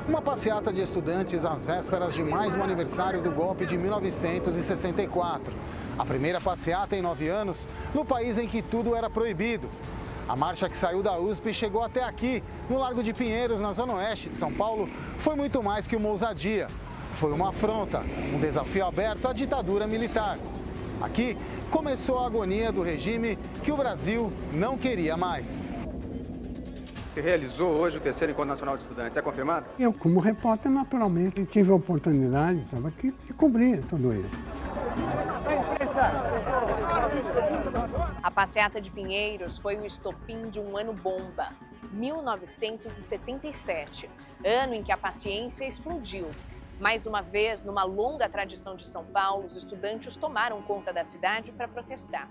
Uma passeata de estudantes às vésperas de mais um aniversário do golpe de 1964. A primeira passeata em 9 anos, no país em que tudo era proibido. A marcha que saiu da USP e chegou até aqui, no Largo de Pinheiros, na zona oeste de São Paulo, foi muito mais que uma ousadia. Foi uma afronta, um desafio aberto à ditadura militar. Aqui começou a agonia do regime que o Brasil não queria mais. Se realizou hoje o terceiro Encontro Nacional de Estudantes, é confirmado? Eu, como repórter, naturalmente, tive a oportunidade, estava aqui, de cobrir tudo isso. A passeata de Pinheiros foi o estopim de um ano bomba, 1977, ano em que a paciência explodiu. Mais uma vez, numa longa tradição de São Paulo, os estudantes tomaram conta da cidade para protestar.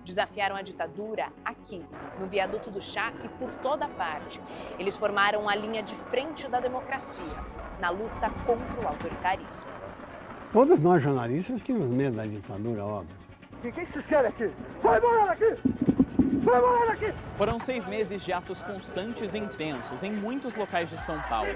Desafiaram a ditadura aqui, no Viaduto do Chá e por toda parte. Eles formaram a linha de frente da democracia, na luta contra o autoritarismo. Todos nós jornalistas tínhamos medo da ditadura, óbvio. O que vocês querem aqui? Vai morar aqui! Vai morar aqui! Foram 6 meses de atos constantes e intensos em muitos locais de São Paulo.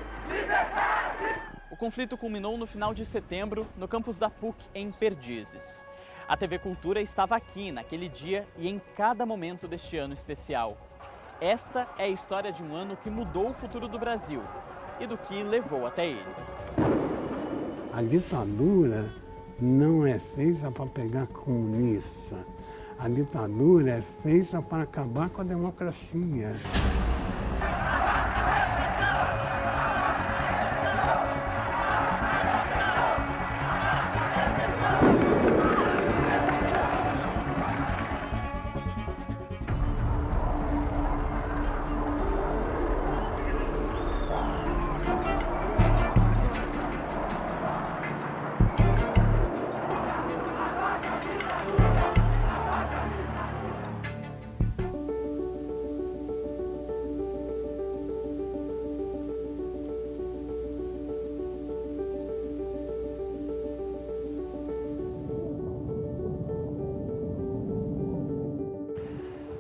O conflito culminou no final de setembro, no campus da PUC, em Perdizes. A TV Cultura estava aqui naquele dia e em cada momento deste ano especial. Esta é a história de um ano que mudou o futuro do Brasil e do que levou até ele. A ditadura não é feita para pegar comunista. A ditadura é feita para acabar com a democracia.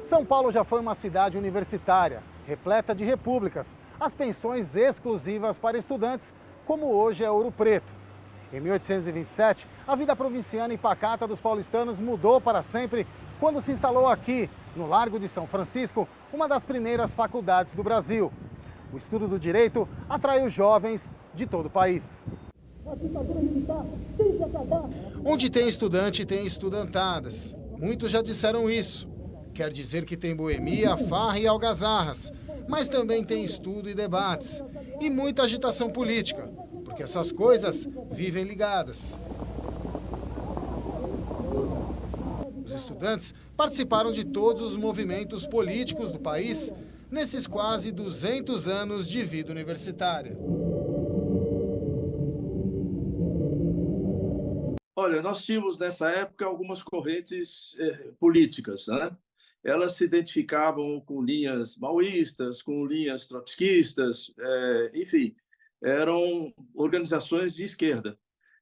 São Paulo já foi uma cidade universitária, repleta de repúblicas, as pensões exclusivas para estudantes, como hoje é Ouro Preto. Em 1827, a vida provinciana e pacata dos paulistanos mudou para sempre quando se instalou aqui, no Largo de São Francisco, uma das primeiras faculdades do Brasil. O estudo do direito atraiu jovens de todo o país. A ditadura militar tem que acabar! Onde tem estudante, tem estudantadas. Muitos já disseram isso. Quer dizer que tem boemia, farra e algazarras, mas também tem estudo e debates, e muita agitação política, porque essas coisas vivem ligadas. Os estudantes participaram de todos os movimentos políticos do país nesses quase 200 anos de vida universitária. Olha, nós tínhamos nessa época algumas correntes políticas, né? Elas se identificavam com linhas maoístas, com linhas trotskistas, enfim, eram organizações de esquerda.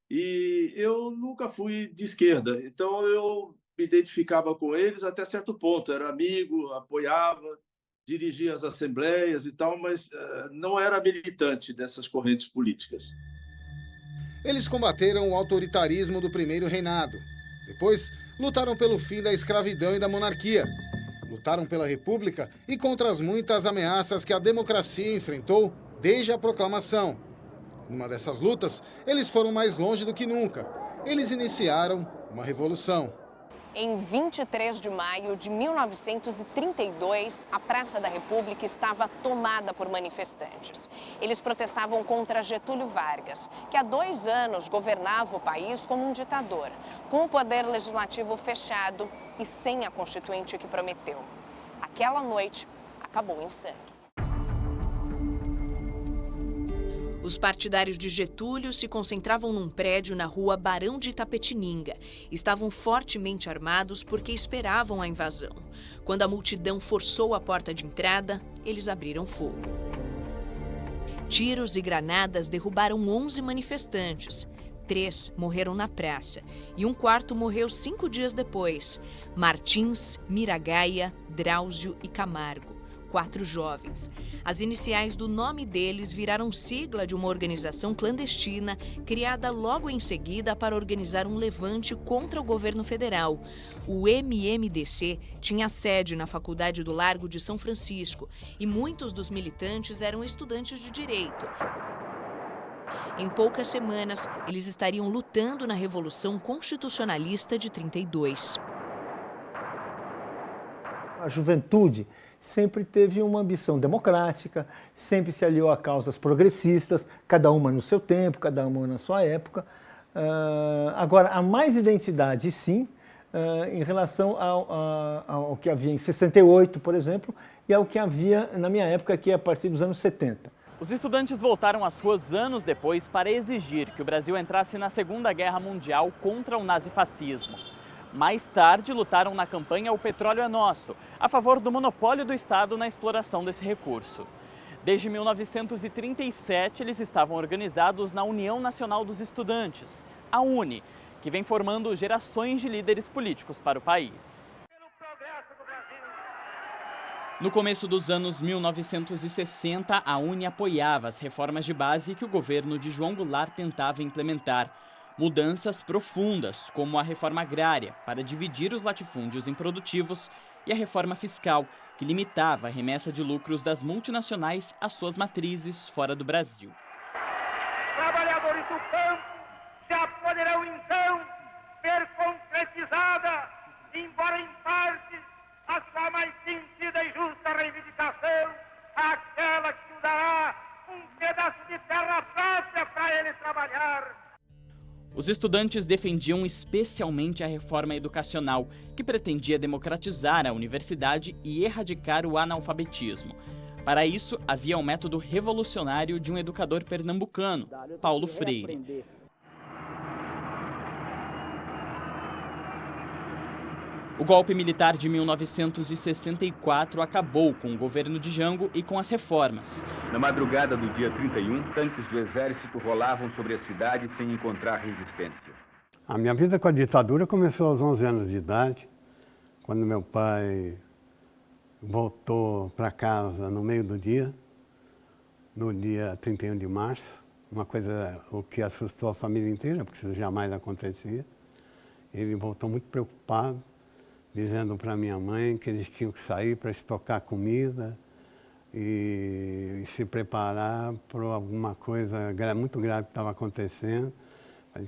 E eu nunca fui de esquerda, então eu me identificava com eles até certo ponto, era amigo, apoiava, dirigia as assembleias e tal, mas não era militante dessas correntes políticas. Eles combateram o autoritarismo do primeiro reinado. Depois, lutaram pelo fim da escravidão e da monarquia. Lutaram pela república e contra as muitas ameaças que a democracia enfrentou desde a proclamação. Numa dessas lutas, eles foram mais longe do que nunca. Eles iniciaram uma revolução. Em 23 de maio de 1932, a Praça da República estava tomada por manifestantes. Eles protestavam contra Getúlio Vargas, que há 2 anos governava o país como um ditador, com o poder legislativo fechado e sem a Constituinte que prometeu. Aquela noite acabou em sangue. Os partidários de Getúlio se concentravam num prédio na rua Barão de Itapetininga. Estavam fortemente armados porque esperavam a invasão. Quando a multidão forçou a porta de entrada, eles abriram fogo. Tiros e granadas derrubaram 11 manifestantes. 3 morreram na praça e um quarto morreu 5 dias depois. Martins, Miragaia, Drauzio e Camargo. 4 jovens. As iniciais do nome deles viraram sigla de uma organização clandestina criada logo em seguida para organizar um levante contra o governo federal. O MMDC tinha sede na Faculdade do Largo de São Francisco e muitos dos militantes eram estudantes de direito. Em poucas semanas, eles estariam lutando na Revolução Constitucionalista de 32. A juventude sempre teve uma ambição democrática, sempre se aliou a causas progressistas, cada uma no seu tempo, cada uma na sua época. Agora, há mais identidade, sim, em relação ao que havia em 68, por exemplo, e ao que havia na minha época, aqui a partir dos anos 70. Os estudantes voltaram às ruas anos depois para exigir que o Brasil entrasse na Segunda Guerra Mundial contra o nazifascismo. Mais tarde, lutaram na campanha O Petróleo é Nosso, a favor do monopólio do Estado na exploração desse recurso. Desde 1937, eles estavam organizados na União Nacional dos Estudantes, a UNE, que vem formando gerações de líderes políticos para o país. No começo dos anos 1960, a UNE apoiava as reformas de base que o governo de João Goulart tentava implementar. Mudanças profundas, como a reforma agrária, para dividir os latifúndios improdutivos, e a reforma fiscal, que limitava a remessa de lucros das multinacionais às suas matrizes fora do Brasil. Trabalhadores do campo já poderão então ver concretizada, embora em parte, a sua mais sentida e justa reivindicação, aquela que dará um pedaço de terra própria para ele trabalhar. Os estudantes defendiam especialmente a reforma educacional, que pretendia democratizar a universidade e erradicar o analfabetismo. Para isso, havia um método revolucionário de um educador pernambucano, Paulo Freire. O golpe militar de 1964 acabou com o governo de Jango e com as reformas. Na madrugada do dia 31, tanques do exército rolavam sobre a cidade sem encontrar resistência. A minha vida com a ditadura começou aos 11 anos de idade, quando meu pai voltou para casa no meio do dia, no dia 31 de março. Uma coisa o que assustou a família inteira, porque isso jamais acontecia. Ele voltou muito preocupado, dizendo para minha mãe que eles tinham que sair para estocar comida e se preparar para alguma coisa muito grave que estava acontecendo,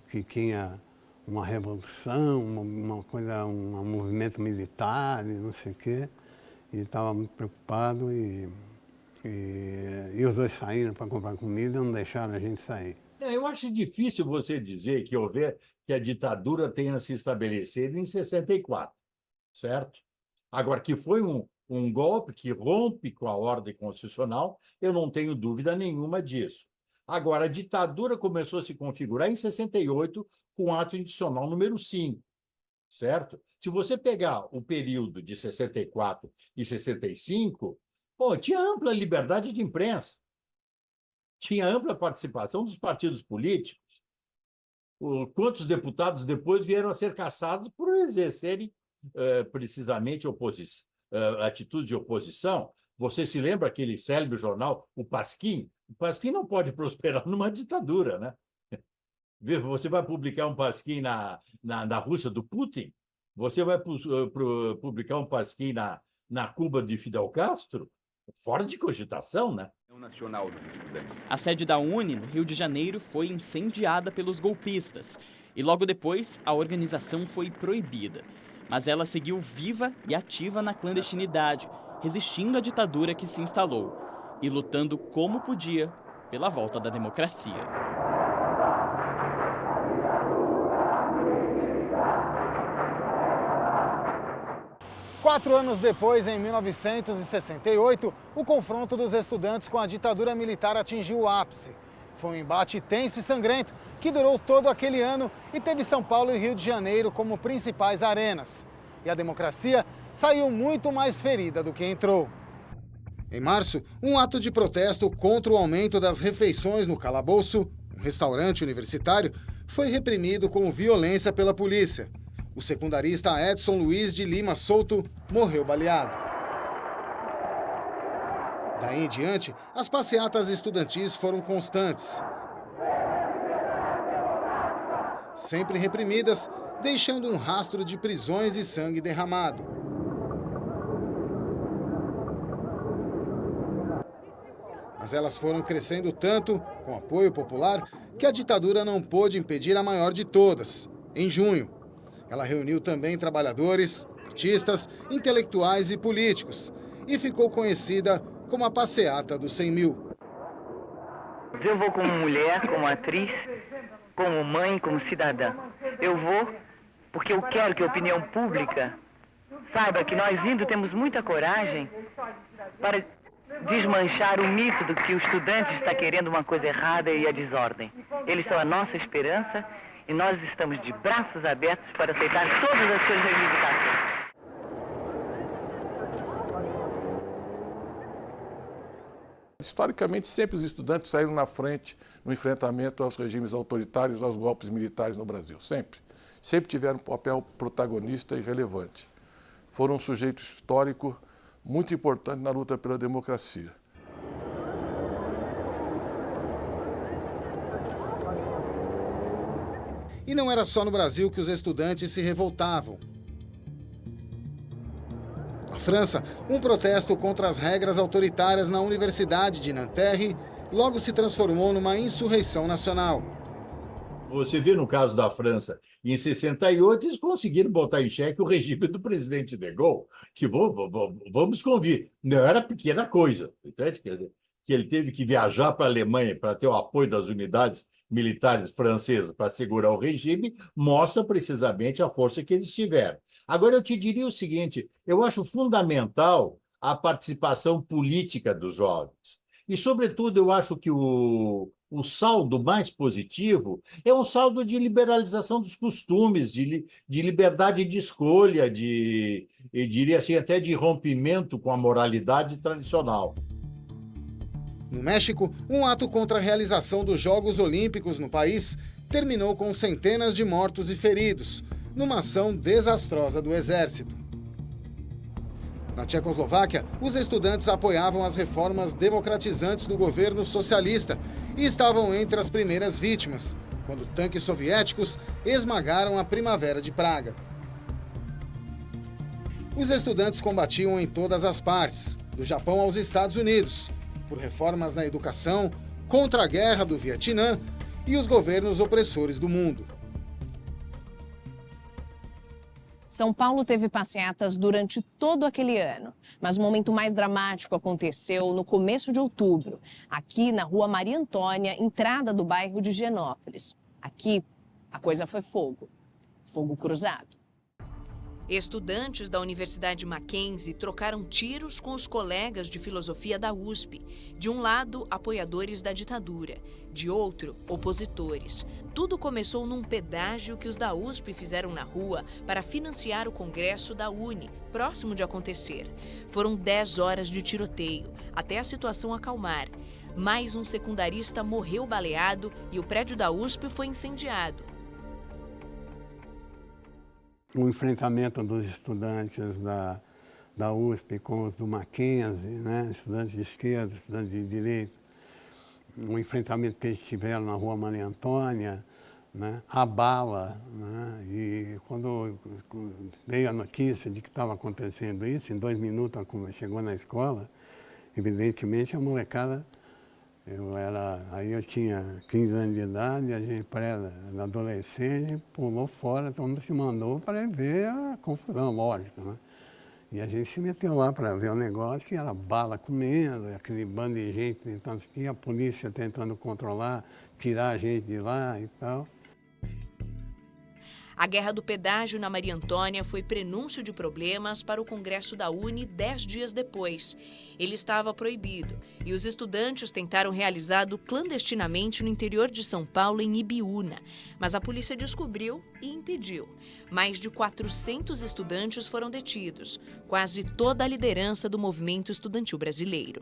que tinha uma revolução, um movimento militar e não sei o quê. E estava muito preocupado e os dois saíram para comprar comida e não deixaram a gente sair. Eu acho difícil você dizer que a ditadura tenha se estabelecido em 64. Certo? Agora, que foi um golpe que rompe com a ordem constitucional, eu não tenho dúvida nenhuma disso. Agora, a ditadura começou a se configurar em 68 com o ato institucional número 5, certo? Se você pegar o período de 64 e 65, tinha ampla liberdade de imprensa, tinha ampla participação dos partidos políticos. Quantos deputados depois vieram a ser caçados por exercerem precisamente atitude de oposição? Você se lembra aquele célebre jornal, o Pasquim? O Pasquim não pode prosperar numa ditadura, né? Você vai publicar um Pasquim na Rússia do Putin? Você vai publicar um Pasquim na Cuba de Fidel Castro? Fora de cogitação, né? A sede da UNE, no Rio de Janeiro, foi incendiada pelos golpistas. E logo depois, a organização foi proibida. Mas ela seguiu viva e ativa na clandestinidade, resistindo à ditadura que se instalou e lutando como podia pela volta da democracia. Quatro anos depois, em 1968, o confronto dos estudantes com a ditadura militar atingiu o ápice. Foi um embate tenso e sangrento que durou todo aquele ano e teve São Paulo e Rio de Janeiro como principais arenas. E a democracia saiu muito mais ferida do que entrou. Em março, um ato de protesto contra o aumento das refeições no Calabouço, um restaurante universitário, foi reprimido com violência pela polícia. O secundarista Edson Luiz de Lima Souto morreu baleado. Daí em diante, as passeatas estudantis foram constantes. Sempre reprimidas, deixando um rastro de prisões e sangue derramado. Mas elas foram crescendo tanto, com apoio popular, que a ditadura não pôde impedir a maior de todas, em junho. Ela reuniu também trabalhadores, artistas, intelectuais e políticos, e ficou conhecida como a passeata dos 100 mil. Eu vou como mulher, como atriz, como mãe, como cidadã. Eu vou porque eu quero que a opinião pública saiba que nós indo temos muita coragem para desmanchar o mito do que o estudante está querendo uma coisa errada e a desordem. Eles são a nossa esperança e nós estamos de braços abertos para aceitar todas as suas reivindicações. Historicamente, sempre os estudantes saíram na frente no enfrentamento aos regimes autoritários, aos golpes militares no Brasil. Sempre. Sempre tiveram um papel protagonista e relevante. Foram um sujeito histórico muito importante na luta pela democracia. E não era só no Brasil que os estudantes se revoltavam. Na França, um protesto contra as regras autoritárias na Universidade de Nanterre logo se transformou numa insurreição nacional. Você vê no caso da França, em 68, eles conseguiram botar em xeque o regime do presidente de Gaulle, que vamos convir, não era pequena coisa, entende? Quer dizer, que ele teve que viajar para a Alemanha para ter o apoio das unidades militares francesas para segurar o regime, mostra precisamente a força que eles tiveram. Agora, eu te diria o seguinte, eu acho fundamental a participação política dos jovens. E, sobretudo, eu acho que o saldo mais positivo é um saldo de liberalização dos costumes, de liberdade de escolha, eu diria assim, até de rompimento com a moralidade tradicional. No México, um ato contra a realização dos Jogos Olímpicos no país terminou com centenas de mortos e feridos, numa ação desastrosa do Exército. Na Tchecoslováquia, os estudantes apoiavam as reformas democratizantes do governo socialista e estavam entre as primeiras vítimas, quando tanques soviéticos esmagaram a Primavera de Praga. Os estudantes combatiam em todas as partes, do Japão aos Estados Unidos, por reformas na educação, contra a guerra do Vietnã e os governos opressores do mundo. São Paulo teve passeatas durante todo aquele ano, mas o momento mais dramático aconteceu no começo de outubro, aqui na Rua Maria Antônia, entrada do bairro de Higienópolis. Aqui, a coisa foi fogo. Fogo cruzado. Estudantes da Universidade Mackenzie trocaram tiros com os colegas de filosofia da USP. De um lado, apoiadores da ditadura, de outro, opositores. Tudo começou num pedágio que os da USP fizeram na rua para financiar o congresso da UNE, próximo de acontecer. Foram 10 horas de tiroteio, até a situação acalmar. Mais um secundarista morreu baleado e o prédio da USP foi incendiado. O enfrentamento dos estudantes da USP com os do Mackenzie, né? Estudantes de esquerda, estudantes de direita, o enfrentamento que eles tiveram na Rua Maria Antônia, né? A bala, né? E quando veio a notícia de que estava acontecendo isso, em 2 minutos chegou na escola, evidentemente a molecada, aí eu tinha 15 anos de idade, a gente pré-adolescente, pulou fora, todo mundo se mandou para ver a confusão, lógico, né? E a gente se meteu lá para ver o negócio, que era bala comendo, aquele bando de gente tentando, e a polícia tentando controlar, tirar a gente de lá e tal. A guerra do pedágio na Maria Antônia foi prenúncio de problemas para o Congresso da UNE 10 dias depois. Ele estava proibido e os estudantes tentaram realizá-lo clandestinamente no interior de São Paulo, em Ibiúna. Mas a polícia descobriu e impediu. Mais de 400 estudantes foram detidos, quase toda a liderança do movimento estudantil brasileiro.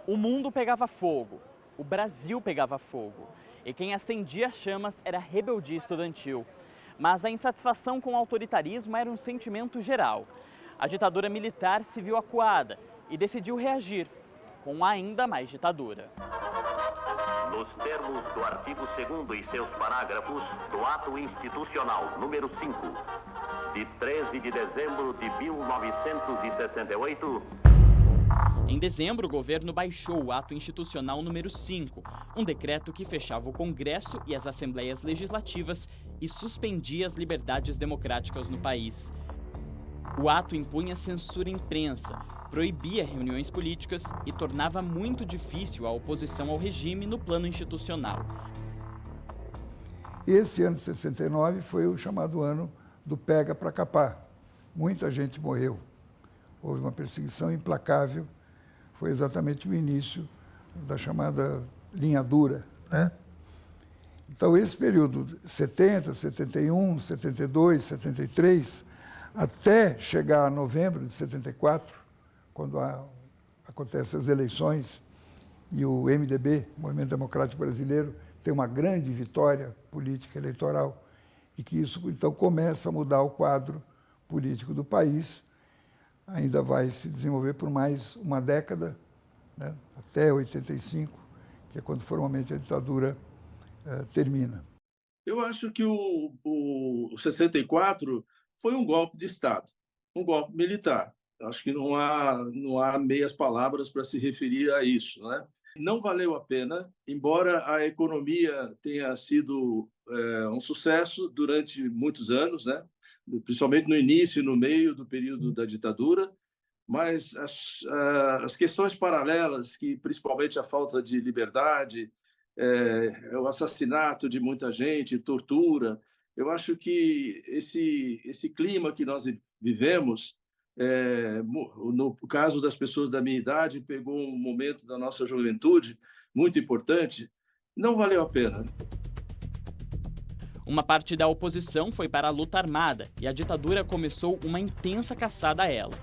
O mundo pegava fogo, o Brasil pegava fogo. e quem acendia chamas era a rebeldia estudantil. Mas a insatisfação com o autoritarismo era um sentimento geral. A ditadura militar se viu acuada e decidiu reagir com ainda mais ditadura. Nos termos do artigo 2º e seus parágrafos do Ato Institucional número 5, de 13 de dezembro de 1968... Em dezembro, o governo baixou o Ato Institucional número 5, um decreto que fechava o Congresso e as Assembleias Legislativas e suspendia as liberdades democráticas no país. O ato impunha censura à imprensa, proibia reuniões políticas e tornava muito difícil a oposição ao regime no plano institucional. Esse ano de 69 foi o chamado ano do pega para capar. Muita gente morreu. Houve uma perseguição implacável. Foi exatamente o início da chamada linha dura, né? Então, esse período, 70, 71, 72, 73, até chegar a novembro de 74, quando acontecem as eleições e o MDB, Movimento Democrático Brasileiro, tem uma grande vitória política eleitoral, e que isso, então, começa a mudar o quadro político do país. Ainda vai se desenvolver por mais uma década, né, até 85, que é quando formalmente a ditadura termina. Eu acho que o 64 foi um golpe de Estado, um golpe militar. Acho que não há meias palavras para se referir a isso, né? Não valeu a pena, embora a economia tenha sido um sucesso durante muitos anos, né? Principalmente no início e no meio do período da ditadura, mas as questões paralelas, que principalmente a falta de liberdade, o assassinato de muita gente, tortura, eu acho que esse clima que nós vivemos, no caso das pessoas da minha idade, pegou um momento da nossa juventude muito importante, não valeu a pena. Uma parte da oposição foi para a luta armada e a ditadura começou uma intensa caçada a ela.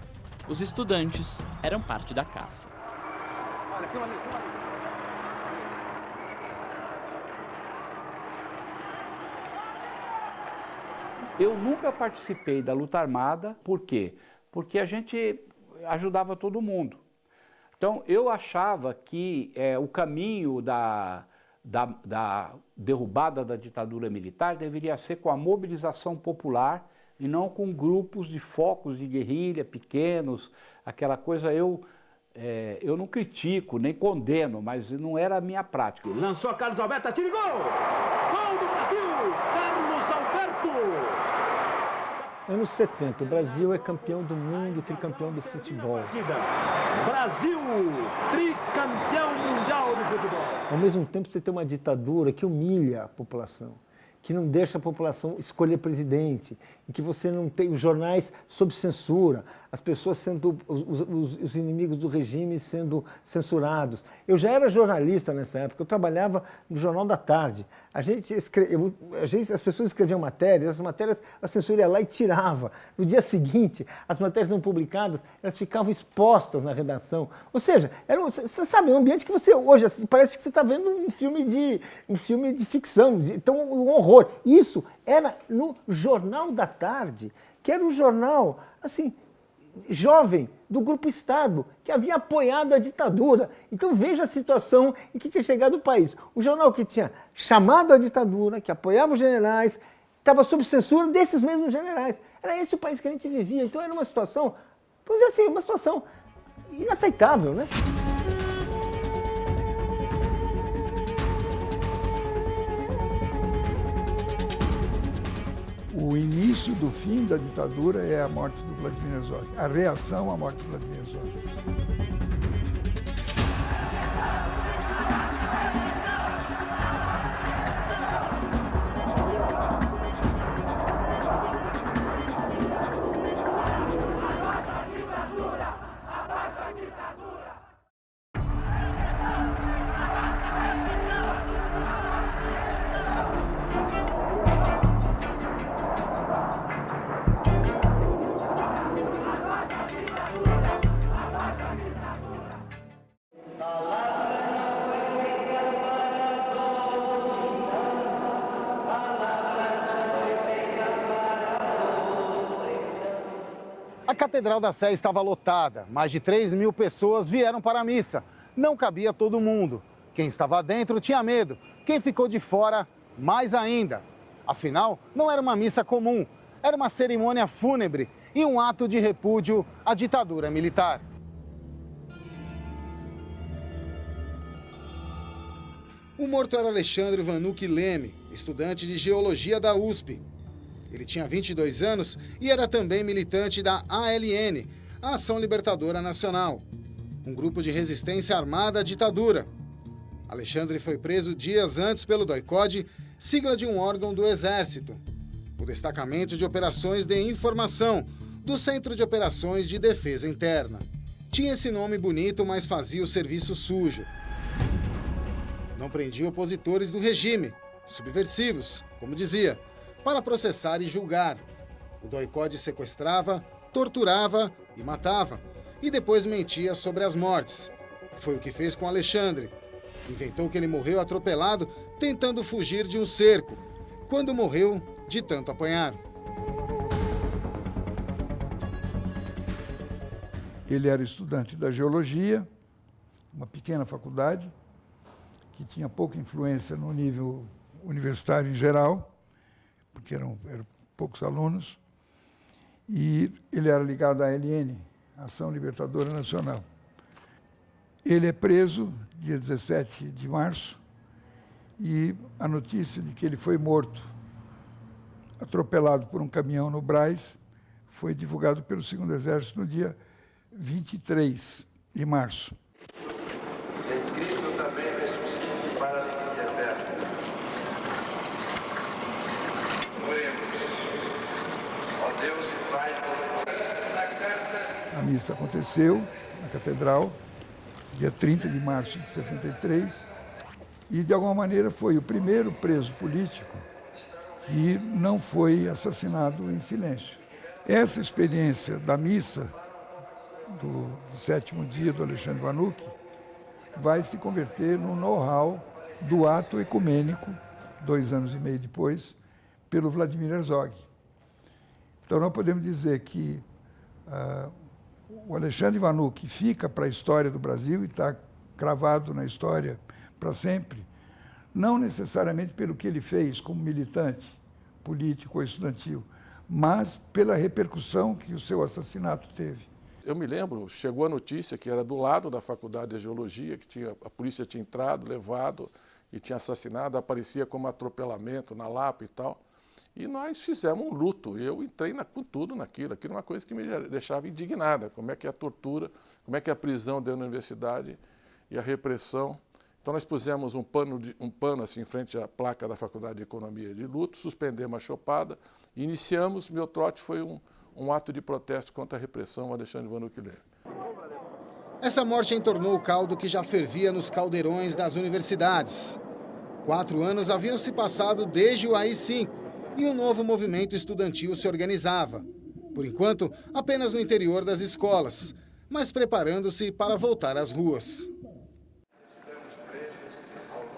Os estudantes eram parte da caça. Olha, filma ali, filma ali. Eu nunca participei da luta armada, por quê? Porque a gente ajudava todo mundo. Então, eu achava que o caminho da derrubada da ditadura militar deveria ser com a mobilização popular e não com grupos de focos de guerrilha pequenos, aquela coisa. Eu não critico, nem condeno, mas não era a minha prática. Lançou Carlos Alberto, atira e gol! Gol do Brasil! Carlos Alberto! Anos 70, o Brasil é campeão do mundo, tricampeão do futebol. Brasil, tricampeão mundial do futebol. Ao mesmo tempo, você tem uma ditadura que humilha a população, que não deixa a população escolher presidente, em que você não tem os jornais sob censura, as pessoas sendo, os inimigos do regime sendo censurados. Eu já era jornalista nessa época, eu trabalhava no Jornal da Tarde. As pessoas escreviam matérias, as matérias a censura ia lá e tirava. No dia seguinte, as matérias não publicadas, elas ficavam expostas na redação. Ou seja, você sabe, um ambiente que você hoje, assim, parece que você está vendo um filme de ficção, então um horror. Isso era no Jornal da Tarde, que era um jornal, assim, jovem, do Grupo Estado, que havia apoiado a ditadura. Então veja a situação em que tinha chegado o país. O jornal que tinha chamado a ditadura, que apoiava os generais, estava sob censura desses mesmos generais. Era esse o país que a gente vivia. Então era uma situação, vamos dizer assim, uma situação inaceitável, né? O início do fim da ditadura é a morte do Vladimir Herzog, a reação à morte do Vladimir Herzog. A Catedral da Sé estava lotada. Mais de 3.000 pessoas vieram para a missa. Não cabia todo mundo. Quem estava dentro tinha medo. Quem ficou de fora, mais ainda. Afinal, não era uma missa comum. Era uma cerimônia fúnebre e um ato de repúdio à ditadura militar. O morto era Alexandre Vanucchi Leme, estudante de geologia da USP. Ele tinha 22 anos e era também militante da ALN, a Ação Libertadora Nacional, um grupo de resistência armada à ditadura. Alexandre foi preso dias antes pelo DOI-CODE, sigla de um órgão do Exército, o Destacamento de Operações de Informação, do Centro de Operações de Defesa Interna. Tinha esse nome bonito, mas fazia o serviço sujo. Não prendia opositores do regime, subversivos, como dizia, para processar e julgar. O DOI-CODE sequestrava, torturava e matava, e depois mentia sobre as mortes. Foi o que fez com Alexandre. Inventou que ele morreu atropelado, tentando fugir de um cerco, quando morreu de tanto apanhar. Ele era estudante da geologia, uma pequena faculdade, que tinha pouca influência no nível universitário em geral, porque eram poucos alunos, e ele era ligado à ALN, Ação Libertadora Nacional. Ele é preso dia 17 de março, e a notícia de que ele foi morto, atropelado por um caminhão no Brás, foi divulgado pelo 2º Exército no dia 23 de março. Em Cristo também ressuscite para a alegria eterna. Oremos. Ó Deus e Pai todo. A missa aconteceu na Catedral, dia 30 de março de 73, e de alguma maneira foi o primeiro preso político que não foi assassinado em silêncio. Essa experiência da missa, do 7º dia do Alexandre Vanucchi, vai se converter no know-how do ato ecumênico, 2 anos e meio depois, pelo Vladimir Herzog. Então nós podemos dizer que o Alexandre Vanucchi fica para a história do Brasil e está cravado na história para sempre, não necessariamente pelo que ele fez como militante político ou estudantil, mas pela repercussão que o seu assassinato teve. Eu me lembro, chegou a notícia que era do lado da Faculdade de Geologia, que a polícia tinha entrado, levado e tinha assassinado, aparecia como atropelamento na Lapa e tal. E nós fizemos um luto, eu entrei com tudo naquilo. Aquilo é uma coisa que me deixava indignada, como é que é a tortura, como é que é a prisão dentro da universidade e a repressão. Então nós pusemos um pano assim em frente à placa da Faculdade de Economia de luto, suspendemos a chopada, e iniciamos, meu trote foi um ato de protesto contra a repressão ao Alexandre Vanucchi Leme. Essa morte entornou o caldo que já fervia nos caldeirões das universidades. 4 anos haviam se passado desde o AI-5 e um novo movimento estudantil se organizava. Por enquanto, apenas no interior das escolas, mas preparando-se para voltar às ruas.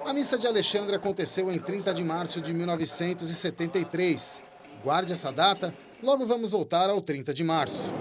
A missa de Alexandre aconteceu em 30 de março de 1973. Guarde essa data, logo vamos voltar ao 30 de março.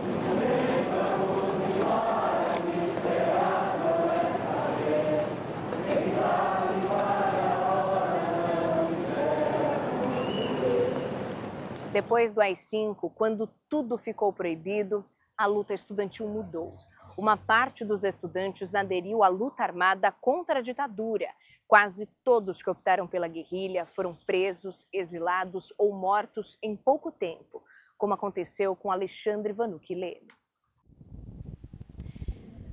Depois do AI-5, quando tudo ficou proibido, a luta estudantil mudou. Uma parte dos estudantes aderiu à luta armada contra a ditadura. Quase todos que optaram pela guerrilha foram presos, exilados ou mortos em pouco tempo, como aconteceu com Alexandre Vanucchi Leme.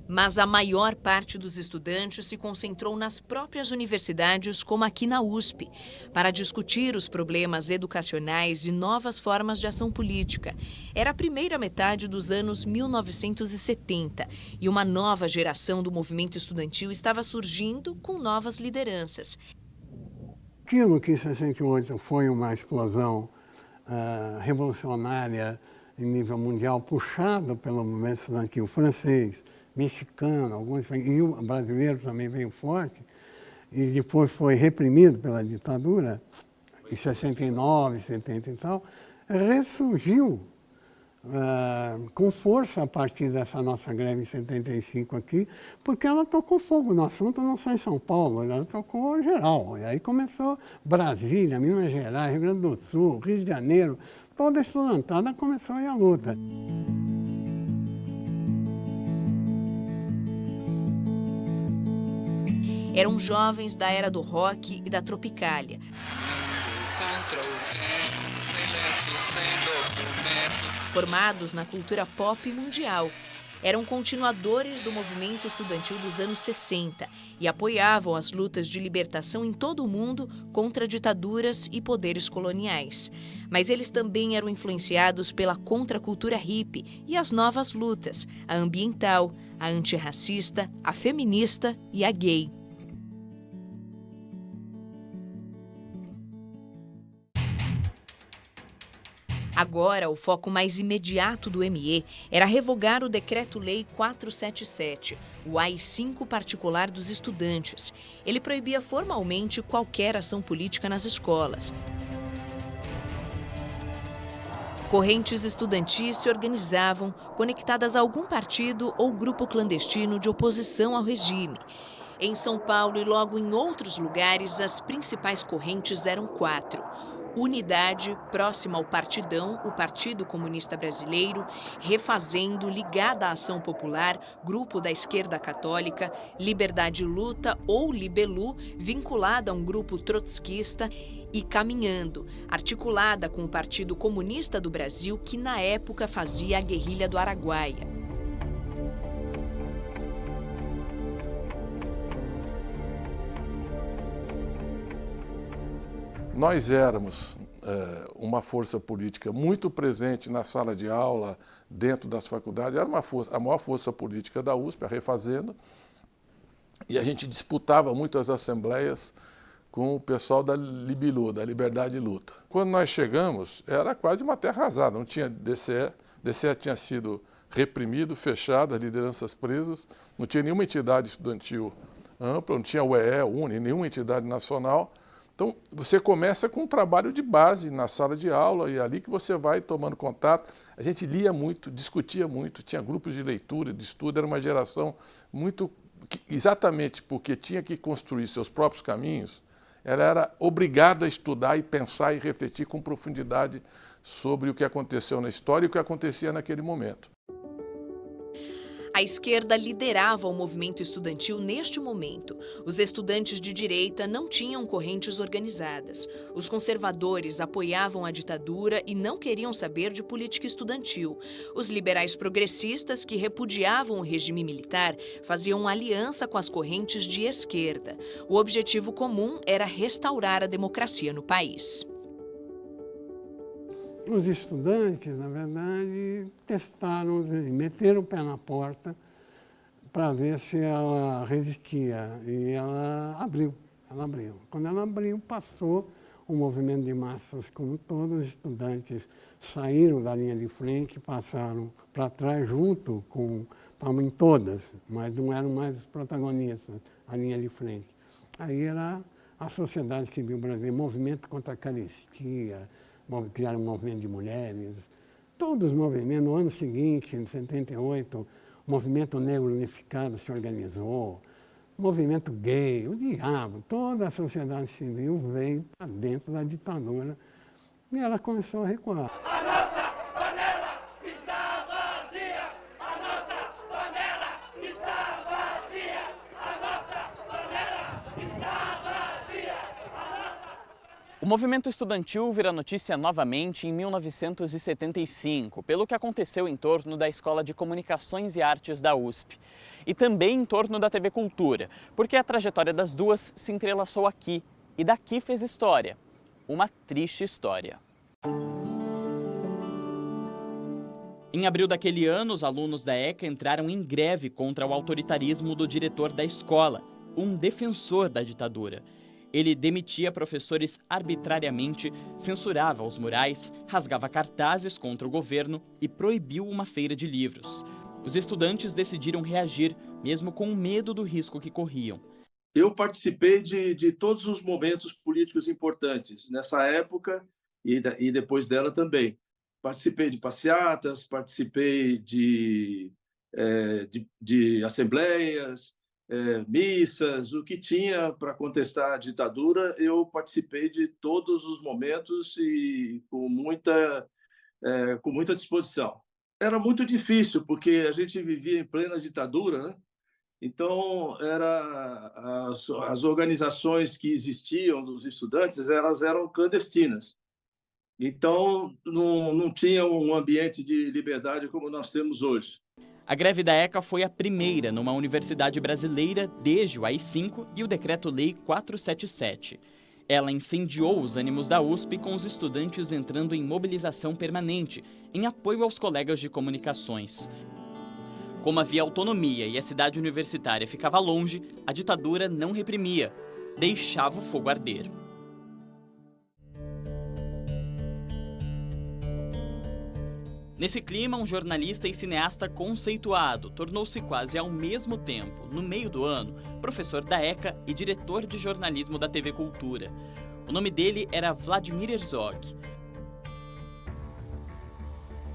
Mas a maior parte dos estudantes se concentrou nas próprias universidades, como aqui na USP, para discutir os problemas educacionais e novas formas de ação política. Era a primeira metade dos anos 1970 e uma nova geração do movimento estudantil estava surgindo com novas lideranças. Aquilo que em 68 foi uma explosão revolucionária em nível mundial, puxado pelo movimento estudantil francês, mexicano, alguns, e o brasileiro também veio forte, e depois foi reprimido pela ditadura, em 69, 70 e tal, ressurgiu com força a partir dessa nossa greve em 75 aqui, porque ela tocou fogo no assunto, não só em São Paulo, ela tocou geral. E aí começou Brasília, Minas Gerais, Rio Grande do Sul, Rio de Janeiro, toda a estudantada começou aí a luta. Eram jovens da era do rock e da tropicália. Formados na cultura pop mundial, eram continuadores do movimento estudantil dos anos 60 e apoiavam as lutas de libertação em todo o mundo contra ditaduras e poderes coloniais. Mas eles também eram influenciados pela contracultura hippie e as novas lutas, a ambiental, a antirracista, a feminista e a gay. Agora, o foco mais imediato do ME era revogar o Decreto-Lei 477, o AI-5 particular dos estudantes. Ele proibia formalmente qualquer ação política nas escolas. Correntes estudantis se organizavam, conectadas a algum partido ou grupo clandestino de oposição ao regime. Em São Paulo e logo em outros lugares, as principais correntes eram 4. Unidade, próxima ao Partidão, o Partido Comunista Brasileiro, Refazendo, ligada à Ação Popular, grupo da esquerda católica, Liberdade Luta ou Libelu, vinculada a um grupo trotskista, e Caminhando, articulada com o Partido Comunista do Brasil, que na época fazia a guerrilha do Araguaia. Nós éramos uma força política muito presente na sala de aula, dentro das faculdades, era a maior força política da USP, a Refazendo, e a gente disputava muito as assembleias com o pessoal da Libilu, da Liberdade e Luta. Quando nós chegamos, era quase uma terra arrasada, não tinha DCE, DCE tinha sido reprimido, fechado, as lideranças presas, não tinha nenhuma entidade estudantil ampla, não tinha UEE, UNE, nenhuma entidade nacional. Então, você começa com um trabalho de base na sala de aula e é ali que você vai tomando contato. A gente lia muito, discutia muito, tinha grupos de leitura, de estudo, era uma geração muito... Exatamente porque tinha que construir seus próprios caminhos, ela era obrigada a estudar e pensar e refletir com profundidade sobre o que aconteceu na história e o que acontecia naquele momento. A esquerda liderava o movimento estudantil neste momento. Os estudantes de direita não tinham correntes organizadas. Os conservadores apoiavam a ditadura e não queriam saber de política estudantil. Os liberais progressistas, que repudiavam o regime militar, faziam aliança com as correntes de esquerda. O objetivo comum era restaurar a democracia no país. Os estudantes, na verdade, testaram, meteram o pé na porta para ver se ela resistia. E ela abriu. Quando ela abriu, passou o movimento de massas como todos os estudantes saíram da linha de frente, passaram para trás junto com... Estavam em todas, mas não eram mais os protagonistas, a linha de frente. Aí era a sociedade civil brasileira, movimento contra a carestia, criaram um movimento de mulheres, todos os movimentos. No ano seguinte, em 78, o movimento negro unificado se organizou, o movimento gay, o diabo, toda a sociedade civil veio para dentro da ditadura e ela começou a recuar. A nossa panela está vazia! A nossa panela está vazia! A nossa panela está vazia! O movimento estudantil vira notícia novamente em 1975, pelo que aconteceu em torno da Escola de Comunicações e Artes da USP. E também em torno da TV Cultura, porque a trajetória das duas se entrelaçou aqui, e daqui fez história. Uma triste história. Em abril daquele ano, os alunos da ECA entraram em greve contra o autoritarismo do diretor da escola, um defensor da ditadura. Ele demitia professores arbitrariamente, censurava os murais, rasgava cartazes contra o governo e proibiu uma feira de livros. Os estudantes decidiram reagir, mesmo com medo do risco que corriam. Eu participei de todos os momentos políticos importantes, nessa época e depois dela também. participei de passeatas, participei de assembleias, missas, o que tinha para contestar a ditadura, eu participei de todos os momentos e com muita disposição. Era muito difícil, porque a gente vivia em plena ditadura, né? Então, as organizações que existiam dos estudantes, elas eram clandestinas. Então, não tinha um ambiente de liberdade como nós temos hoje. A greve da ECA foi a primeira numa universidade brasileira desde o AI-5 e o Decreto-Lei 477. Ela incendiou os ânimos da USP, com os estudantes entrando em mobilização permanente, em apoio aos colegas de comunicações. Como havia autonomia e a cidade universitária ficava longe, a ditadura não reprimia, deixava o fogo arder. Nesse clima, um jornalista e cineasta conceituado tornou-se quase ao mesmo tempo, no meio do ano, professor da ECA e diretor de jornalismo da TV Cultura. O nome dele era Vladimir Herzog.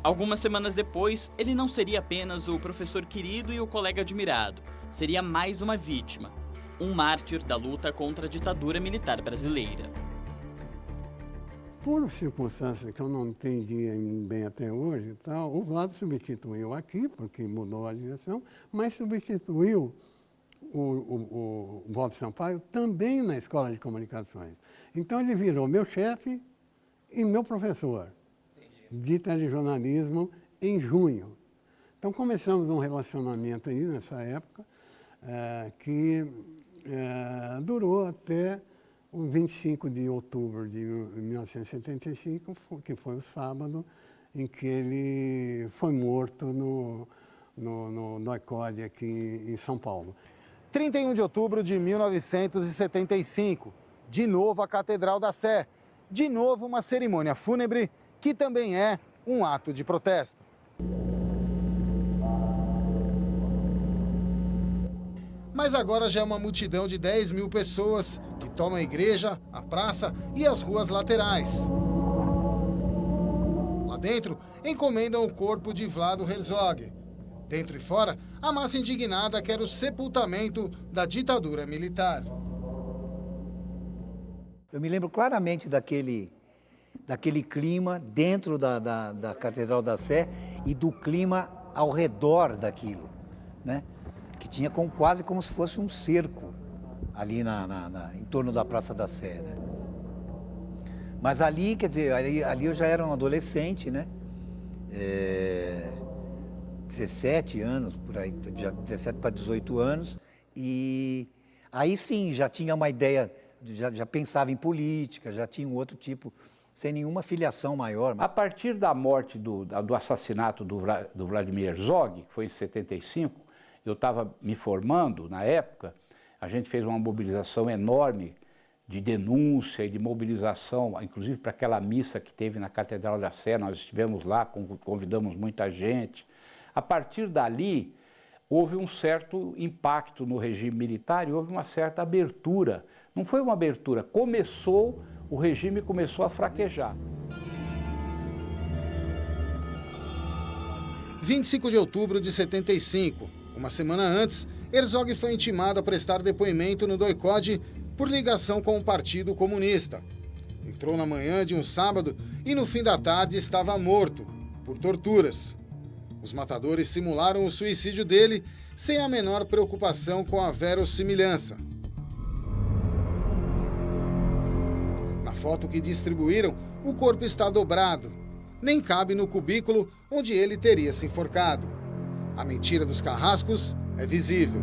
Algumas semanas depois, ele não seria apenas o professor querido e o colega admirado. Seria mais uma vítima, um mártir da luta contra a ditadura militar brasileira. Por circunstâncias que eu não entendi bem até hoje, o Vlado substituiu aqui, porque mudou a direção, mas substituiu o Walter Sampaio também na Escola de Comunicações. Então ele virou meu chefe e meu professor de telejornalismo em junho. Então começamos um relacionamento aí nessa época que durou até o 25 de outubro de 1975, que foi o sábado em que ele foi morto no ICOD aqui em São Paulo. 31 de outubro de 1975, de novo a Catedral da Sé, de novo uma cerimônia fúnebre que também é um ato de protesto. Mas agora já é uma multidão de 10 mil pessoas que tomam a igreja, a praça e as ruas laterais. Lá dentro, encomendam o corpo de Vlado Herzog. Dentro e fora, a massa indignada quer o sepultamento da ditadura militar. Eu me lembro claramente daquele clima dentro da Catedral da Sé e do clima ao redor daquilo, né? Que tinha quase como se fosse um cerco ali em torno da Praça da Sé, né? Mas ali, quer dizer, ali eu já era um adolescente, né? 17 anos, por aí, 17 para 18 anos, e aí sim, já tinha uma ideia, já pensava em política, já tinha um outro tipo, sem nenhuma filiação maior. A partir da morte, do assassinato do Vladimir Herzog, que foi em 75, eu estava me formando na época, a gente fez uma mobilização enorme de denúncia e de mobilização, inclusive para aquela missa que teve na Catedral da Sé, nós estivemos lá, convidamos muita gente. A partir dali, houve um certo impacto no regime militar e houve uma certa abertura. Não foi uma abertura, o regime começou a fraquejar. 25 de outubro de 75, uma semana antes, Herzog foi intimado a prestar depoimento no doicode por ligação com o Partido Comunista. Entrou na manhã de um sábado e no fim da tarde estava morto, por torturas. Os matadores simularam o suicídio dele sem a menor preocupação com a verossimilhança. Na foto que distribuíram, o corpo está dobrado. Nem cabe no cubículo onde ele teria se enforcado. A mentira dos carrascos é visível.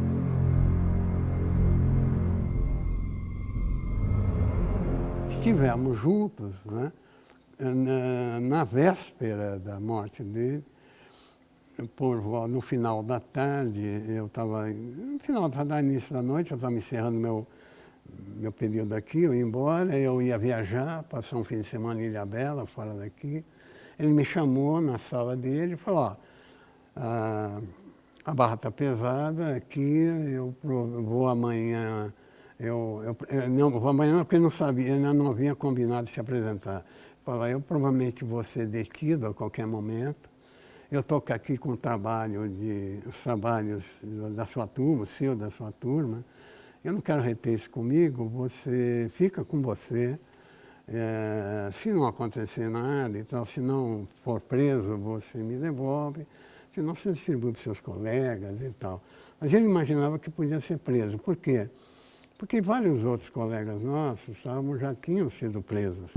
Estivemos juntos, né? Na véspera da morte dele, no final da tarde, início da noite, eu estava encerrando meu período aqui, eu ia embora, eu ia viajar, passar um fim de semana em Ilhabela, fora daqui. Ele me chamou na sala dele e falou, a barra está pesada aqui, eu vou amanhã, não vou amanhã porque não sabia, ainda não havia combinado de se apresentar. falar, eu provavelmente vou ser detido a qualquer momento. Eu estou aqui com os trabalhos da sua turma, seu, da sua turma. Eu não quero reter isso comigo, você fica com você. Se não acontecer nada e tal, se não for preso, você me devolve. Se não, você distribui para os seus colegas e tal. Mas ele imaginava que podia ser preso. Por quê? Porque vários outros colegas nossos já tinham sido presos.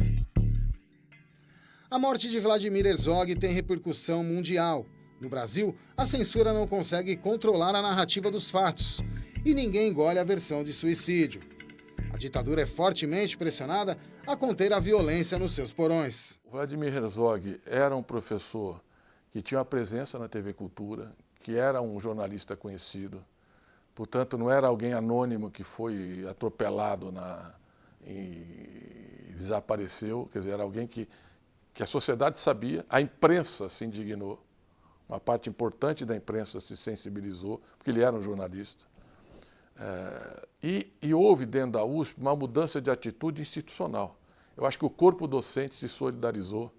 A morte de Vladimir Herzog tem repercussão mundial. No Brasil, a censura não consegue controlar a narrativa dos fatos. E ninguém engole a versão de suicídio. A ditadura é fortemente pressionada a conter a violência nos seus porões. O Vladimir Herzog era um professor que tinha uma presença na TV Cultura, que era um jornalista conhecido. Portanto, não era alguém anônimo que foi atropelado e desapareceu. Quer dizer, era alguém que a sociedade sabia, a imprensa se indignou, uma parte importante da imprensa se sensibilizou, porque ele era um jornalista. E houve dentro da USP uma mudança de atitude institucional. Eu acho que o corpo docente se solidarizou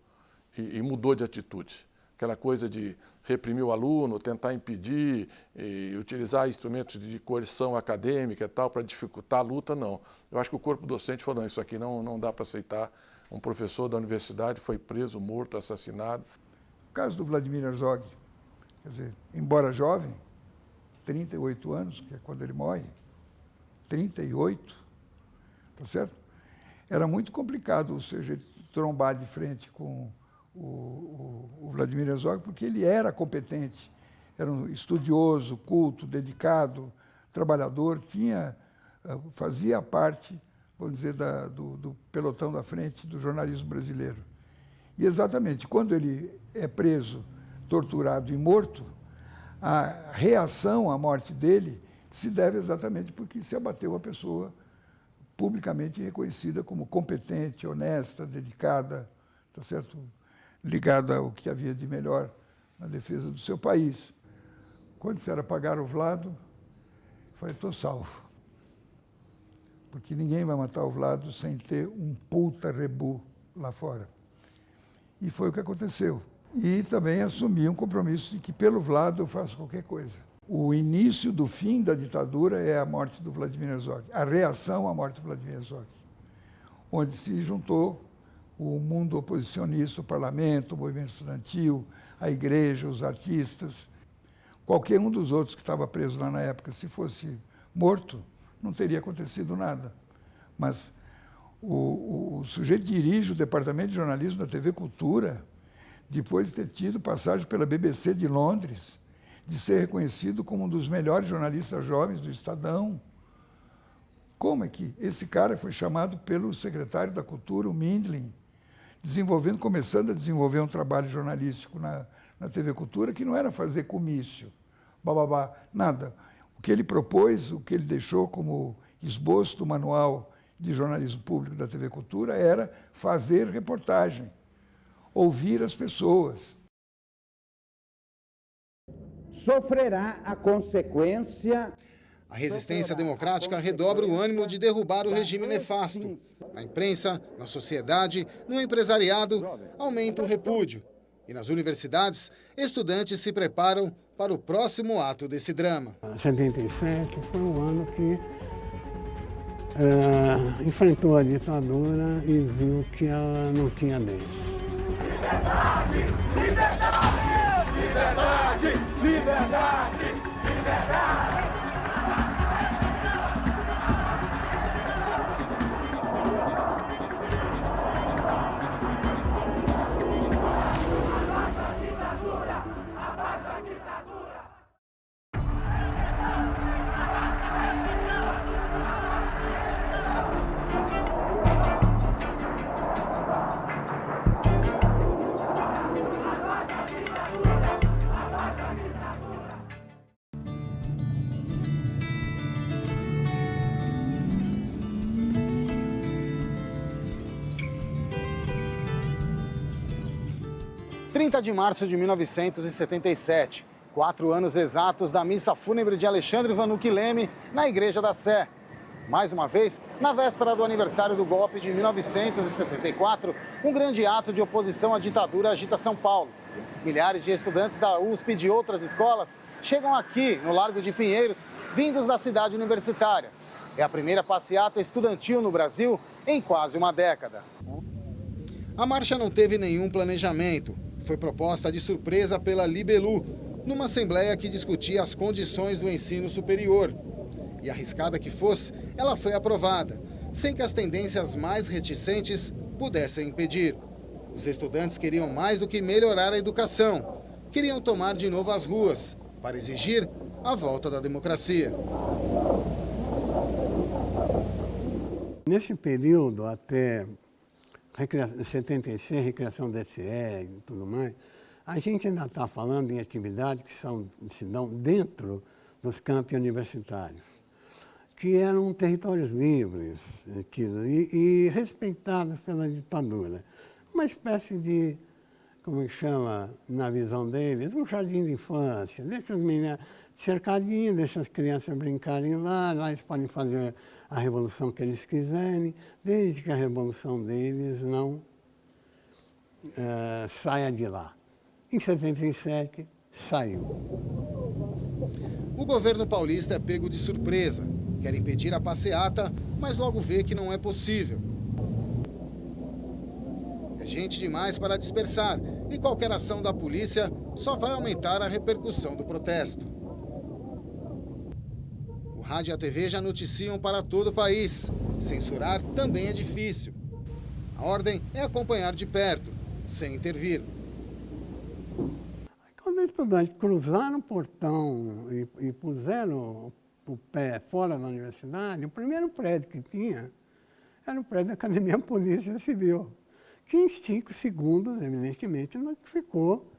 e mudou de atitude. Aquela coisa de reprimir o aluno, tentar impedir, e utilizar instrumentos de coerção acadêmica e tal para dificultar a luta, não. Eu acho que o corpo docente falou, não, isso aqui não dá para aceitar. Um professor da universidade foi preso, morto, assassinado. O caso do Vladimir Herzog, quer dizer, embora jovem, 38 anos, que é quando ele morre, 38, tá certo? Era muito complicado o sujeito trombar de frente com o Vladimir Herzog, porque ele era competente, era um estudioso, culto, dedicado, trabalhador, fazia parte, vamos dizer, do pelotão da frente do jornalismo brasileiro. E exatamente, quando ele é preso, torturado e morto, a reação à morte dele se deve exatamente porque se abateu uma pessoa publicamente reconhecida como competente, honesta, dedicada, tá certo? Ligada ao que havia de melhor na defesa do seu país. Quando disseram apagar o Vlado, eu falei, estou salvo. Porque ninguém vai matar o Vlado sem ter um puta rebu lá fora. E foi o que aconteceu. E também assumi um compromisso de que pelo Vlado eu faço qualquer coisa. O início do fim da ditadura é a morte do Vladimir Herzog, a reação à morte do Vladimir Herzog, onde se juntou o mundo oposicionista, o parlamento, o movimento estudantil, a igreja, os artistas. Qualquer um dos outros que estava preso lá na época, se fosse morto, não teria acontecido nada. Mas o sujeito dirige o departamento de jornalismo da TV Cultura, depois de ter tido passagem pela BBC de Londres, de ser reconhecido como um dos melhores jornalistas jovens do Estadão. Como é que esse cara foi chamado pelo secretário da Cultura, o Mindlin, começando a desenvolver um trabalho jornalístico na TV Cultura, que não era fazer comício, bababá, nada. O que ele propôs, o que ele deixou como esboço do manual de jornalismo público da TV Cultura era fazer reportagem, ouvir as pessoas. Sofrerá a consequência. A resistência democrática redobra o ânimo de derrubar o regime nefasto. Na imprensa, na sociedade, no empresariado, aumenta o repúdio. E nas universidades, estudantes se preparam para o próximo ato desse drama. 77 foi o ano que enfrentou a ditadura e viu que ela não tinha lei. Liberdade! Liberdade! Liberdade! Liberdade! Liberdade! 30 de março de 1977, 4 anos exatos da missa fúnebre de Alexandre Vanucchi Leme na Igreja da Sé. Mais uma vez, na véspera do aniversário do golpe de 1964, um grande ato de oposição à ditadura agita São Paulo. Milhares de estudantes da USP e de outras escolas chegam aqui, no Largo de Pinheiros, vindos da cidade universitária. É a primeira passeata estudantil no Brasil em quase uma década. A marcha não teve nenhum planejamento. Foi proposta de surpresa pela Libelu, numa assembleia que discutia as condições do ensino superior. E arriscada que fosse, ela foi aprovada, sem que as tendências mais reticentes pudessem impedir. Os estudantes queriam mais do que melhorar a educação. Queriam tomar de novo as ruas para exigir a volta da democracia. Nesse período, até 76, recriação do DCE e tudo mais, a gente ainda está falando em atividades que se dão dentro dos campi universitários, que eram territórios livres e respeitados pela ditadura. Uma espécie de, como que chama, na visão deles, um jardim de infância. Deixa os meninos cercadinhos, deixa as crianças brincarem lá eles podem fazer a revolução que eles quiserem, desde que a revolução deles não saia de lá. Em 77, saiu. O governo paulista é pego de surpresa. Quer impedir a passeata, mas logo vê que não é possível. É gente demais para dispersar e qualquer ação da polícia só vai aumentar a repercussão do protesto. O rádio e a TV já noticiam para todo o país. Censurar também é difícil. A ordem é acompanhar de perto, sem intervir. Quando os estudantes cruzaram o portão e puseram o pé fora da universidade, o primeiro prédio que tinha era o prédio da Academia Polícia Civil, que em 5 segundos, evidentemente, notificou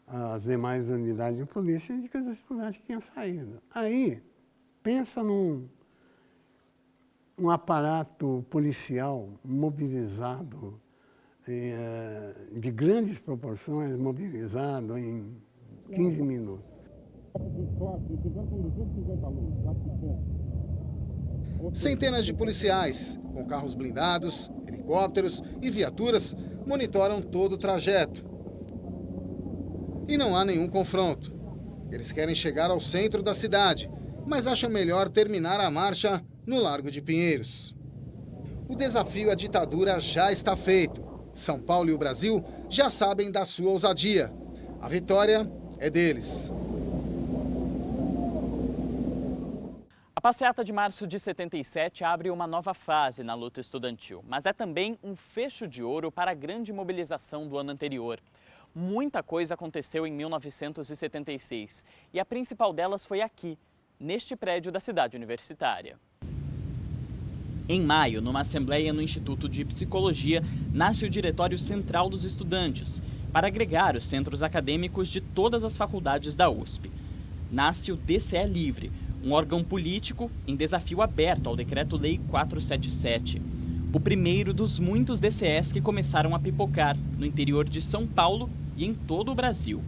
as demais unidades de polícia de que os estudantes tinham saído. Aí, pensa num aparato policial mobilizado, de grandes proporções, mobilizado em 15 minutos. Centenas de policiais, com carros blindados, helicópteros e viaturas, monitoram todo o trajeto. E não há nenhum confronto. Eles querem chegar ao centro da cidade, mas acham melhor terminar a marcha no Largo de Pinheiros. O desafio à ditadura já está feito. São Paulo e o Brasil já sabem da sua ousadia. A vitória é deles. A passeata de março de 77 abre uma nova fase na luta estudantil, mas é também um fecho de ouro para a grande mobilização do ano anterior. Muita coisa aconteceu em 1976 e a principal delas foi aqui, neste prédio da cidade universitária. Em maio, numa assembleia no Instituto de Psicologia, nasce o Diretório Central dos Estudantes, para agregar os centros acadêmicos de todas as faculdades da USP. Nasce o DCE Livre, um órgão político em desafio aberto ao Decreto-Lei 477, o primeiro dos muitos DCEs que começaram a pipocar no interior de São Paulo e em todo o Brasil.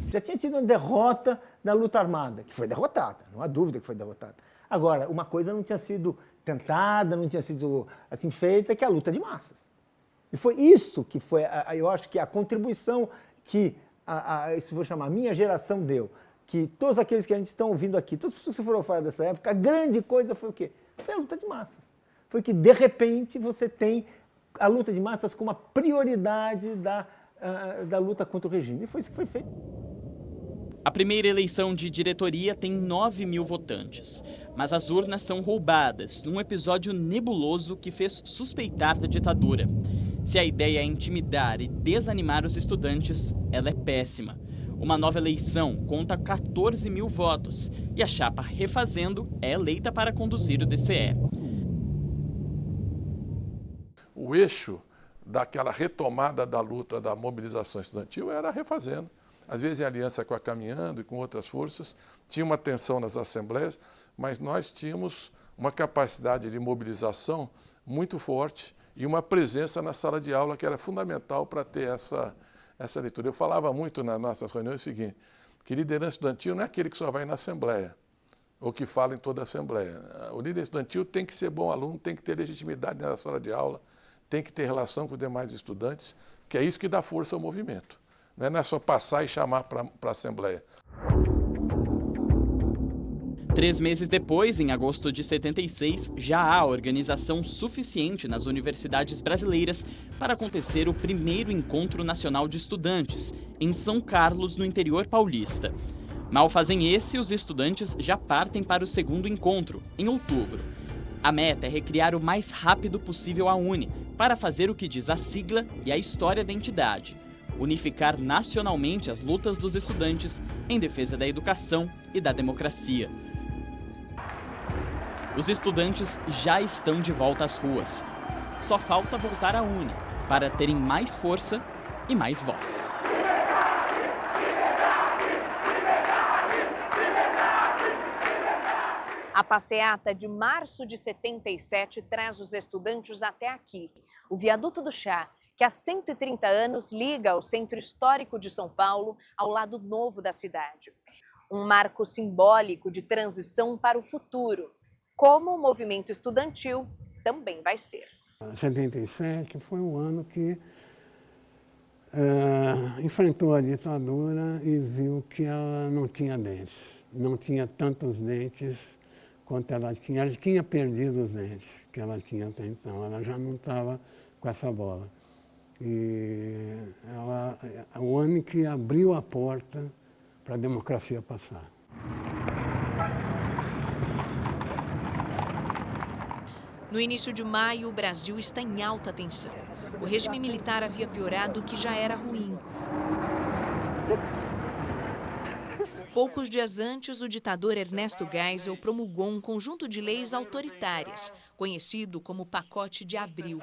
Já tinha tido uma derrota na luta armada, que foi derrotada, não há dúvida que foi derrotada. Agora, uma coisa não tinha sido tentada, não tinha sido assim feita, que é a luta de massas. E foi isso que foi, eu acho que a contribuição que, isso vou chamar, a minha geração deu, que todos aqueles que a gente está ouvindo aqui, todas as pessoas que foram fora dessa época, a grande coisa foi o quê? Foi a luta de massas. Foi que, de repente, você tem a luta de massas como a prioridade da luta contra o regime. E foi isso que foi feito. A primeira eleição de diretoria tem 9.000 votantes, mas as urnas são roubadas num episódio nebuloso que fez suspeitar da ditadura. Se a ideia é intimidar e desanimar os estudantes, ela é péssima. Uma nova eleição conta 14.000 votos e a chapa Refazendo é eleita para conduzir o DCE. O eixo daquela retomada da luta da mobilização estudantil era a Refazendo. Às vezes em aliança com a Caminhando e com outras forças, tinha uma tensão nas assembleias, mas nós tínhamos uma capacidade de mobilização muito forte e uma presença na sala de aula que era fundamental para ter essa leitura. Eu falava muito nas nossas reuniões o seguinte, que liderança estudantil não é aquele que só vai na assembleia. o que fala em toda a Assembleia. O líder estudantil tem que ser bom aluno, tem que ter legitimidade na sala de aula, tem que ter relação com os demais estudantes, que é isso que dá força ao movimento. Não é só passar e chamar para a Assembleia. 3 meses depois, em agosto de 76, já há organização suficiente nas universidades brasileiras para acontecer o primeiro Encontro Nacional de Estudantes, em São Carlos, no interior paulista. Mal fazem esse, os estudantes já partem para o segundo encontro, em outubro. A meta é recriar o mais rápido possível a UNE, para fazer o que diz a sigla e a história da entidade: unificar nacionalmente as lutas dos estudantes em defesa da educação e da democracia. Os estudantes já estão de volta às ruas. Só falta voltar à UNE, para terem mais força e mais voz. A passeata de março de 77 traz os estudantes até aqui, o Viaduto do Chá, que há 130 anos liga o centro histórico de São Paulo ao lado novo da cidade. Um marco simbólico de transição para o futuro, como o movimento estudantil também vai ser. 77 foi um ano que enfrentou a ditadura e viu que ela não tinha dentes, não tinha tantos dentes quanto ela tinha. Ela tinha perdido os dentes que ela tinha até então, ela já não estava com essa bola. E o ano que abriu a porta para a democracia passar. No início de maio, o Brasil está em alta tensão. O regime militar havia piorado o que já era ruim. Poucos dias antes, o ditador Ernesto Geisel promulgou um conjunto de leis autoritárias, conhecido como Pacote de Abril.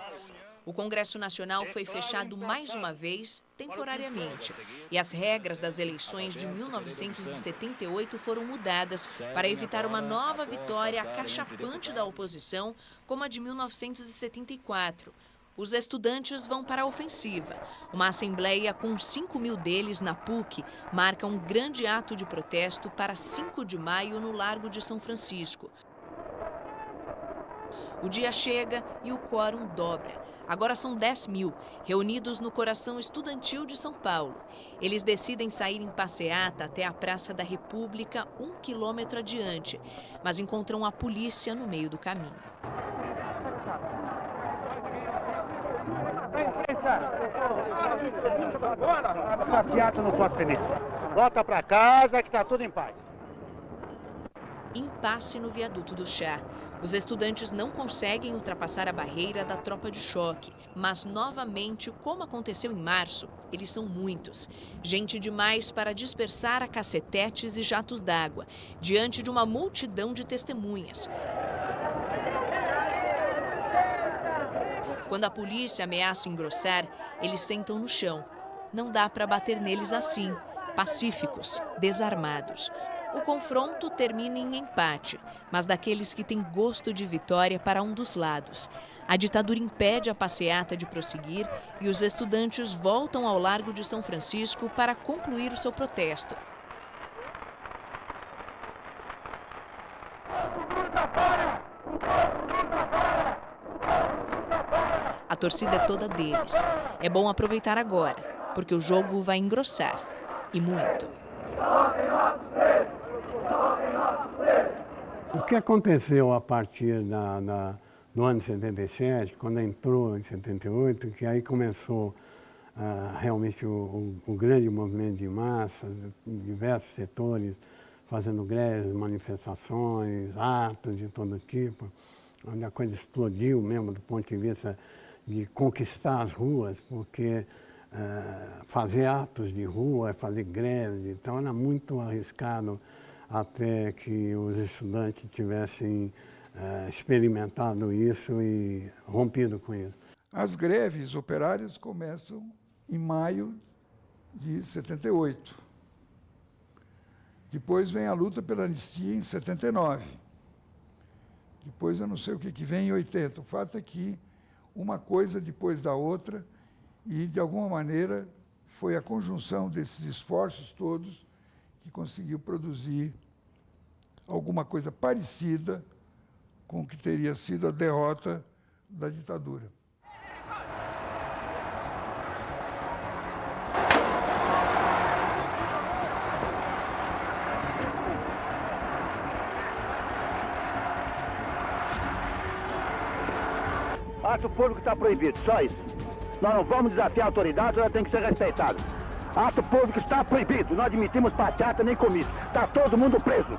O Congresso Nacional foi fechado mais uma vez, temporariamente, e as regras das eleições de 1978 foram mudadas para evitar uma nova vitória acachapante da oposição, como a de 1974. Os estudantes vão para a ofensiva. Uma assembleia com 5.000 deles na PUC marca um grande ato de protesto para 5 de maio no Largo de São Francisco. O dia chega e o quórum dobra. Agora são 10.000, reunidos no coração estudantil de São Paulo. Eles decidem sair em passeata até a Praça da República, 1 quilômetro adiante, mas encontram a polícia no meio do caminho. Passeata não pode permitir. Volta para casa que está tudo em paz. Impasse no Viaduto do Chá. Os estudantes não conseguem ultrapassar a barreira da tropa de choque, mas novamente, como aconteceu em março, eles são muitos. Gente demais para dispersar a cacetetes e jatos d'água, diante de uma multidão de testemunhas. Quando a polícia ameaça engrossar, eles sentam no chão. Não dá para bater neles assim, pacíficos, desarmados. O confronto termina em empate, mas daqueles que têm gosto de vitória para um dos lados. A ditadura impede a passeata de prosseguir e os estudantes voltam ao Largo de São Francisco para concluir o seu protesto. A torcida é toda deles. É bom aproveitar agora, porque o jogo vai engrossar, e muito. O que aconteceu a partir do ano 77, quando entrou em 78, que aí começou realmente o grande movimento de massa, diversos setores fazendo greves, manifestações, atos de todo tipo, onde a coisa explodiu mesmo do ponto de vista de conquistar as ruas, porque fazer atos de rua, fazer greves, então era muito arriscado até que os estudantes tivessem experimentado isso e rompido com isso. As greves operárias começam em maio de 78. Depois vem a luta pela anistia em 79. Depois eu não sei o que vem em 80. O fato é que uma coisa depois da outra, e de alguma maneira foi a conjunção desses esforços todos que conseguiu produzir alguma coisa parecida com o que teria sido a derrota da ditadura. Ato público está proibido, só isso. Nós não vamos desafiar a autoridade, ela tem que ser respeitada. Ato público está proibido, não admitimos passeata nem comício. Está todo mundo preso.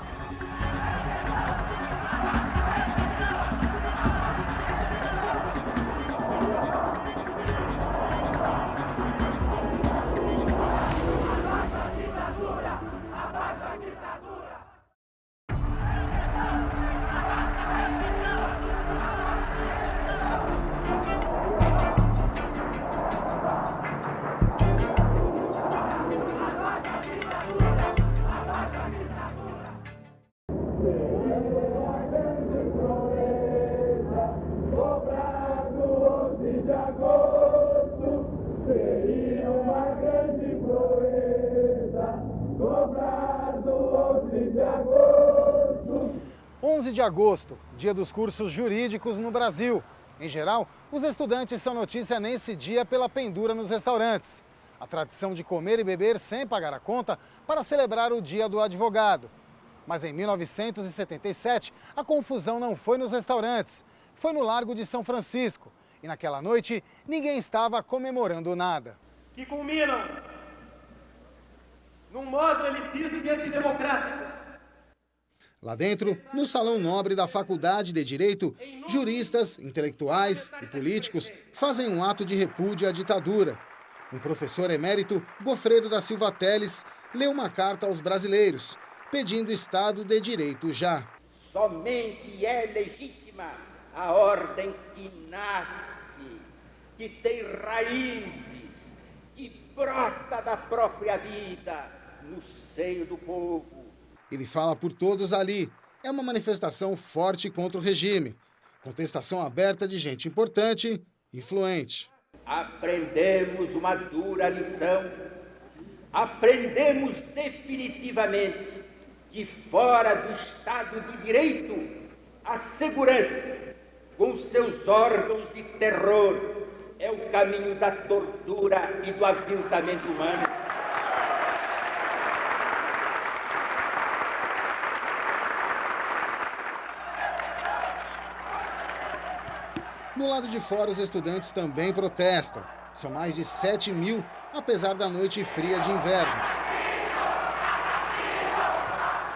de agosto seria uma grande proeza cobrar do 11 de agosto. 11 de agosto, dia dos cursos jurídicos no Brasil. Em geral, os estudantes são notícia nesse dia pela pendura nos restaurantes. A tradição de comer e beber sem pagar a conta para celebrar o Dia do Advogado. Mas em 1977, a confusão não foi nos restaurantes, foi no Largo de São Francisco. E naquela noite, ninguém estava comemorando nada. Que culminam num modo elitista e antidemocrático. Lá dentro, no Salão Nobre da Faculdade de Direito, juristas, intelectuais e políticos fazem um ato de repúdio à ditadura. Um professor emérito, Gofredo da Silva Teles, leu uma carta aos brasileiros, pedindo Estado de Direito já. Somente é legítima a ordem que nasce, que tem raízes, que brota da própria vida no seio do povo. Ele fala por todos ali. É uma manifestação forte contra o regime. Contestação aberta de gente importante, influente. Aprendemos uma dura lição. Aprendemos definitivamente que fora do Estado de Direito, a segurança, com seus órgãos de terror, é o caminho da tortura e do aviltamento humano. No lado de fora, os estudantes também protestam. São mais de 7 mil, apesar da noite fria de inverno.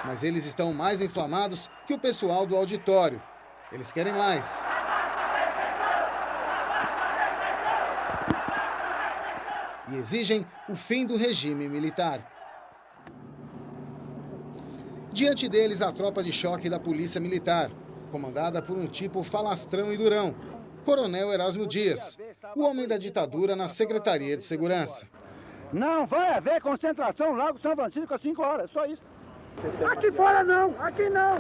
Mas eles estão mais inflamados que o pessoal do auditório. Eles querem mais. E exigem o fim do regime militar. Diante deles, a tropa de choque da Polícia Militar, comandada por um tipo falastrão e durão, Coronel Erasmo Dias, o homem da ditadura na Secretaria de Segurança. Não vai haver concentração lá no São Francisco às 5 horas, só isso. Aqui fora não, aqui não.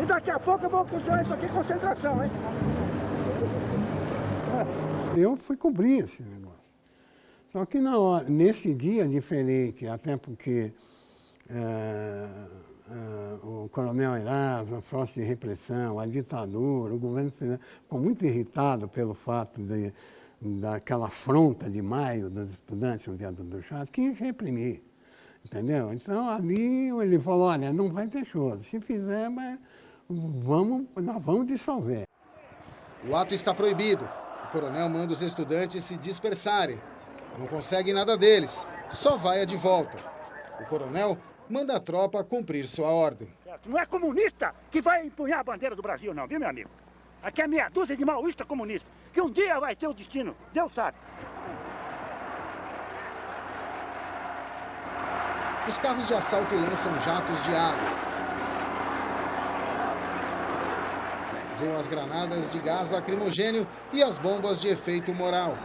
E daqui a pouco eu vou funcionar isso aqui, concentração, hein? Eu fui cobrir esse negócio. Só que na hora, nesse dia diferente, até porque o coronel Erasmo, a força de repressão, a ditadura, o governo federal ficou muito irritado pelo fato daquela afronta de maio dos estudantes no dia do Chá, quis reprimir, entendeu? Então ali ele falou, olha, não vai ter show, se fizer, mas nós vamos dissolver. O ato está proibido. O coronel manda os estudantes se dispersarem. Não consegue nada deles, só vai de volta. O coronel manda a tropa cumprir sua ordem. Não é comunista que vai empunhar a bandeira do Brasil, não, viu, meu amigo? Aqui é meia dúzia de maoísta comunista, que um dia vai ter o destino, Deus sabe. Os carros de assalto lançam jatos de água. Voam as granadas de gás lacrimogênio e as bombas de efeito moral.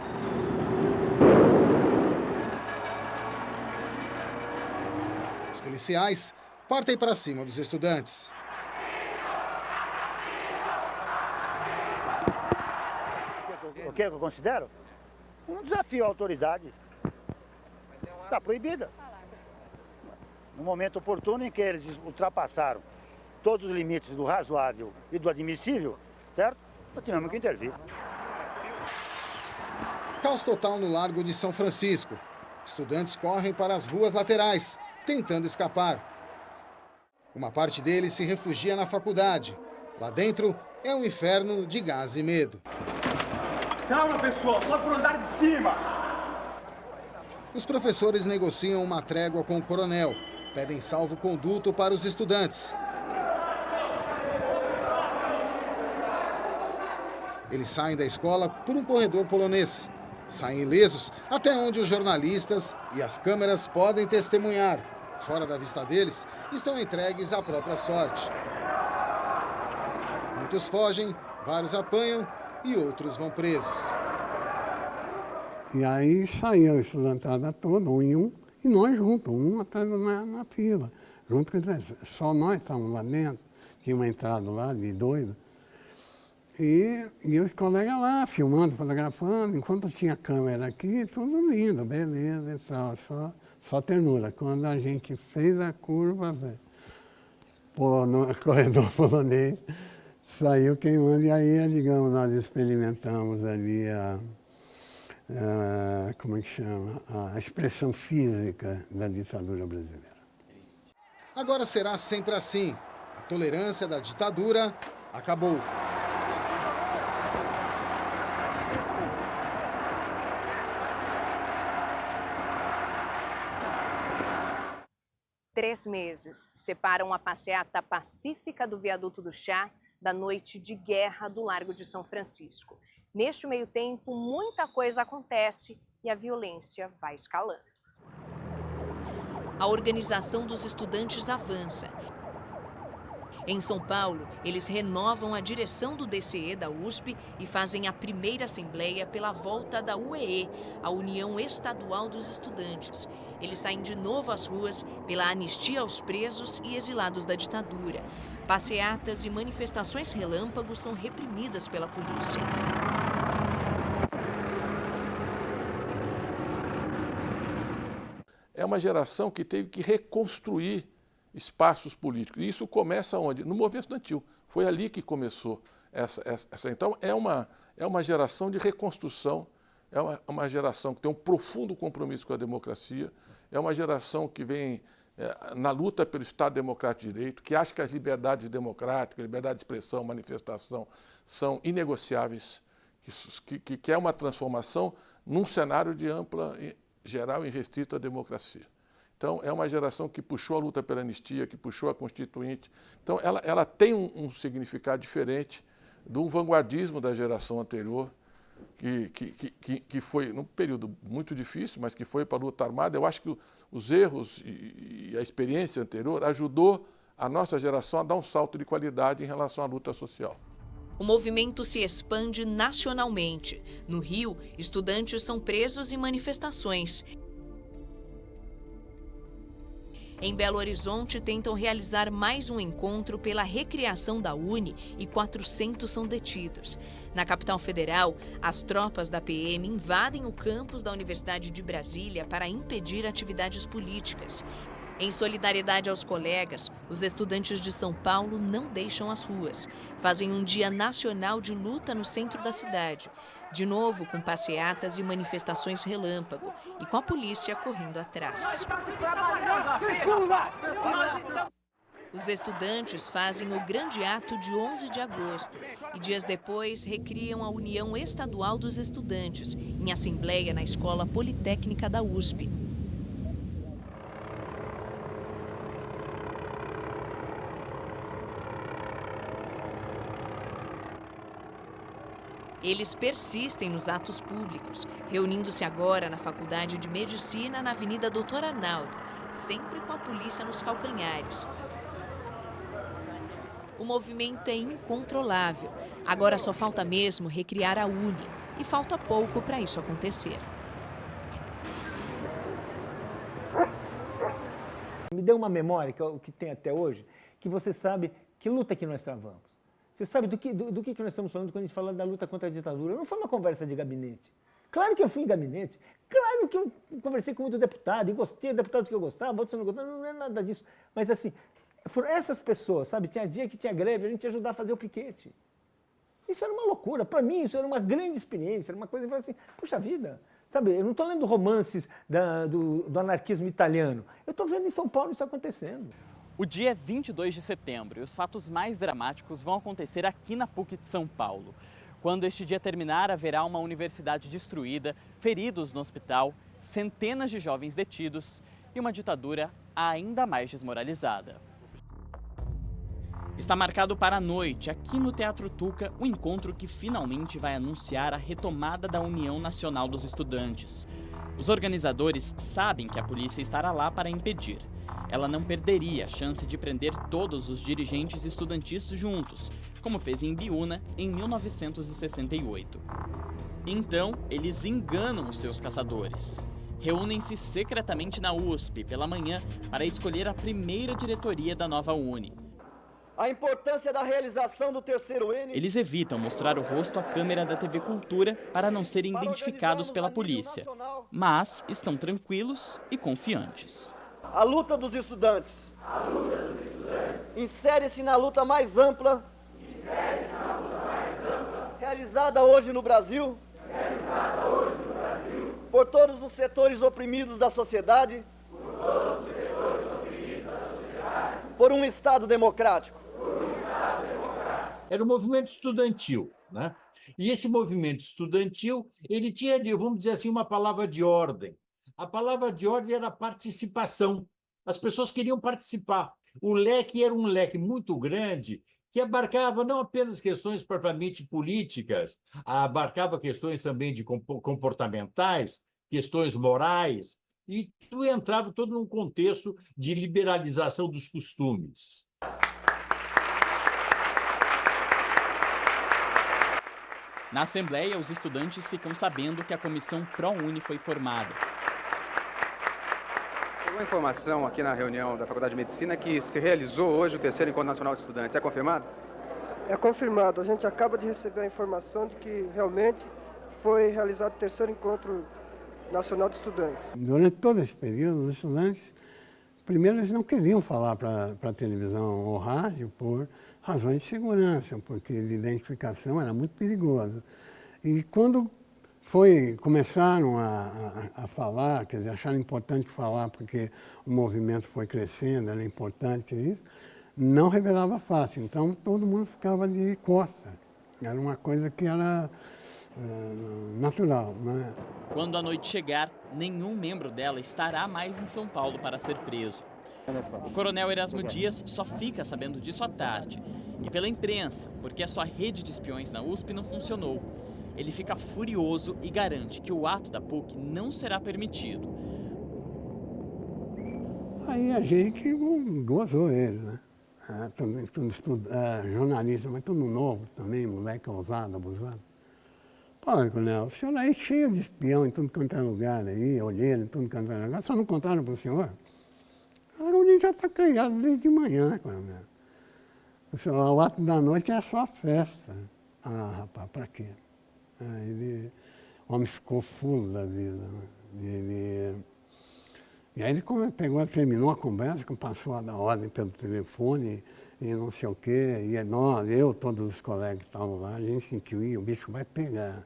Os policiais partem para cima dos estudantes. O que eu considero? Um desafio à autoridade. Está proibida. No momento oportuno em que eles ultrapassaram todos os limites do razoável e do admissível, certo? Nós tivemos que intervir. Caos total no Largo de São Francisco. Estudantes correm para as ruas laterais, tentando escapar. Uma parte deles se refugia na faculdade. Lá dentro é um inferno de gás e medo. Calma, pessoal, só pro andar de cima. Os professores negociam uma trégua com o coronel. Pedem salvo-conduto para os estudantes. Eles saem da escola por um corredor polonês. Saem ilesos até onde os jornalistas e as câmeras podem testemunhar. Fora da vista deles, estão entregues à própria sorte. Muitos fogem, vários apanham e outros vão presos. E aí saiu a estudantada toda, um em um, e nós juntos, um atrás na fila. Junto, quer dizer, só nós estávamos lá dentro, tinha uma entrada lá de doido. E os colegas lá, filmando, fotografando, enquanto tinha câmera aqui, tudo lindo, beleza e tal, só ternura. Quando a gente fez a curva, no corredor polonês, saiu queimando, e aí, digamos, nós experimentamos ali como é que chama? A expressão física da ditadura brasileira. Agora será sempre assim. A tolerância da ditadura acabou. Três meses separam a passeata pacífica do Viaduto do Chá da noite de guerra do Largo de São Francisco. Neste meio tempo, muita coisa acontece e a violência vai escalando. A organização dos estudantes avança. Em São Paulo, eles renovam a direção do DCE da USP e fazem a primeira assembleia pela volta da UEE, a União Estadual dos Estudantes. Eles saem de novo às ruas pela anistia aos presos e exilados da ditadura. Passeatas e manifestações relâmpago são reprimidas pela polícia. É uma geração que teve que reconstruir espaços políticos. E isso começa onde? No movimento estudantil. Foi ali que começou essa. Então, é uma geração de reconstrução, é uma geração que tem um profundo compromisso com a democracia, é uma geração que vem na luta pelo Estado Democrático de Direito, que acha que as liberdades democráticas, liberdade de expressão, manifestação, são inegociáveis, que quer uma transformação num cenário de ampla, geral e restrito à democracia. Então, é uma geração que puxou a luta pela anistia, que puxou a Constituinte. Então, ela tem um significado diferente do vanguardismo da geração anterior, que foi num período muito difícil, mas que foi para a luta armada. Eu acho que os erros e a experiência anterior ajudou a nossa geração a dar um salto de qualidade em relação à luta social. O movimento se expande nacionalmente. No Rio, estudantes são presos em manifestações. Em Belo Horizonte, tentam realizar mais um encontro pela recriação da UNE e 400 são detidos. Na capital federal, as tropas da PM invadem o campus da Universidade de Brasília para impedir atividades políticas. Em solidariedade aos colegas, os estudantes de São Paulo não deixam as ruas. Fazem um dia nacional de luta no centro da cidade. De novo com passeatas e manifestações relâmpago e com a polícia correndo atrás. Os estudantes fazem o grande ato de 11 de agosto e dias depois recriam a União Estadual dos Estudantes em assembleia na Escola Politécnica da USP. Eles persistem nos atos públicos, reunindo-se agora na Faculdade de Medicina na Avenida Doutor Arnaldo, sempre com a polícia nos calcanhares. O movimento é incontrolável. Agora só falta mesmo recriar a UNE, e falta pouco para isso acontecer. Me deu uma memória, que é o que tem até hoje, que você sabe que luta que nós travamos. Você sabe do que nós estamos falando quando a gente fala da luta contra a ditadura? Não foi uma conversa de gabinete. Claro que eu fui em gabinete, claro que eu conversei com muito deputado, e gostei de deputados que eu gostava, outros eu não gostava, não é nada disso. Mas assim, Foram essas pessoas, sabe? Tinha dia que tinha greve, a gente ia ajudar a fazer o piquete. Isso era uma loucura. Para mim, isso era uma grande experiência, era uma coisa que eu falei assim, puxa vida, sabe? Eu não estou lendo romances do anarquismo italiano. Eu estou vendo em São Paulo isso acontecendo. O dia é 22 de setembro e os fatos mais dramáticos vão acontecer aqui na PUC de São Paulo. Quando este dia terminar, haverá uma universidade destruída, feridos no hospital, centenas de jovens detidos e uma ditadura ainda mais desmoralizada. Está marcado para a noite, aqui no Teatro Tuca, o encontro que finalmente vai anunciar a retomada da União Nacional dos Estudantes. Os organizadores sabem que a polícia estará lá para impedir. Ela não perderia a chance de prender todos os dirigentes estudantis juntos, como fez em Biúna em 1968. Então, eles enganam os seus caçadores. Reúnem-se secretamente na USP pela manhã para escolher a primeira diretoria da nova Uni. A importância da realização do terceiro N... Eles evitam mostrar o rosto à câmera da TV Cultura para não serem identificados pela polícia, mas estão tranquilos e confiantes. A luta dos estudantes. Insere-se na luta mais ampla. Realizada hoje no Brasil. Por todos os setores oprimidos da sociedade. Por um Estado democrático. Era um movimento estudantil, né? E esse movimento estudantil, ele tinha, vamos dizer assim, uma palavra de ordem. A palavra de ordem era participação. As pessoas queriam participar. O leque era um leque muito grande que abarcava não apenas questões propriamente políticas, abarcava questões também de comportamentais, questões morais, e tu entrava todo num contexto de liberalização dos costumes. Na Assembleia, os estudantes ficam sabendo que a comissão Pró-Uni foi formada. Chegou a informação aqui na reunião da Faculdade de Medicina que se realizou hoje o terceiro Encontro Nacional de Estudantes. É confirmado? É confirmado. A gente acaba de receber a informação de que realmente foi realizado o terceiro Encontro Nacional de Estudantes. Durante todo esse período, os estudantes, primeiro, eles não queriam falar para a televisão ou rádio por razões de segurança, porque de identificação era muito perigoso. E quando começaram a falar, quer dizer, acharam importante falar porque o movimento foi crescendo, era importante isso, não revelava fácil, então todo mundo ficava de costa. Era uma coisa que era natural, né? Quando a noite chegar, nenhum membro dela estará mais em São Paulo para ser preso. O coronel Erasmo Dias só fica sabendo disso à tarde, e pela imprensa, porque a sua rede de espiões na USP não funcionou. Ele fica furioso e garante que o ato da PUC não será permitido. Aí a gente gozou ele, né? Jornalista, mas tudo novo também, moleque ousado, abusado. Pô, coronel, o senhor aí cheio de espião em tudo quanto é lugar aí, olheiro em tudo quanto é lugar, só não contaram para o senhor? Agora o dia já está criado desde de manhã, coronel. O ato da noite é só festa. Ah, rapaz, para quê? O homem ficou fulo da vida. Né? E aí ele terminou a conversa, passou a dar ordem pelo telefone e não sei o quê. E eu, todos os colegas que estavam lá, a gente sentiu, o bicho vai pegar.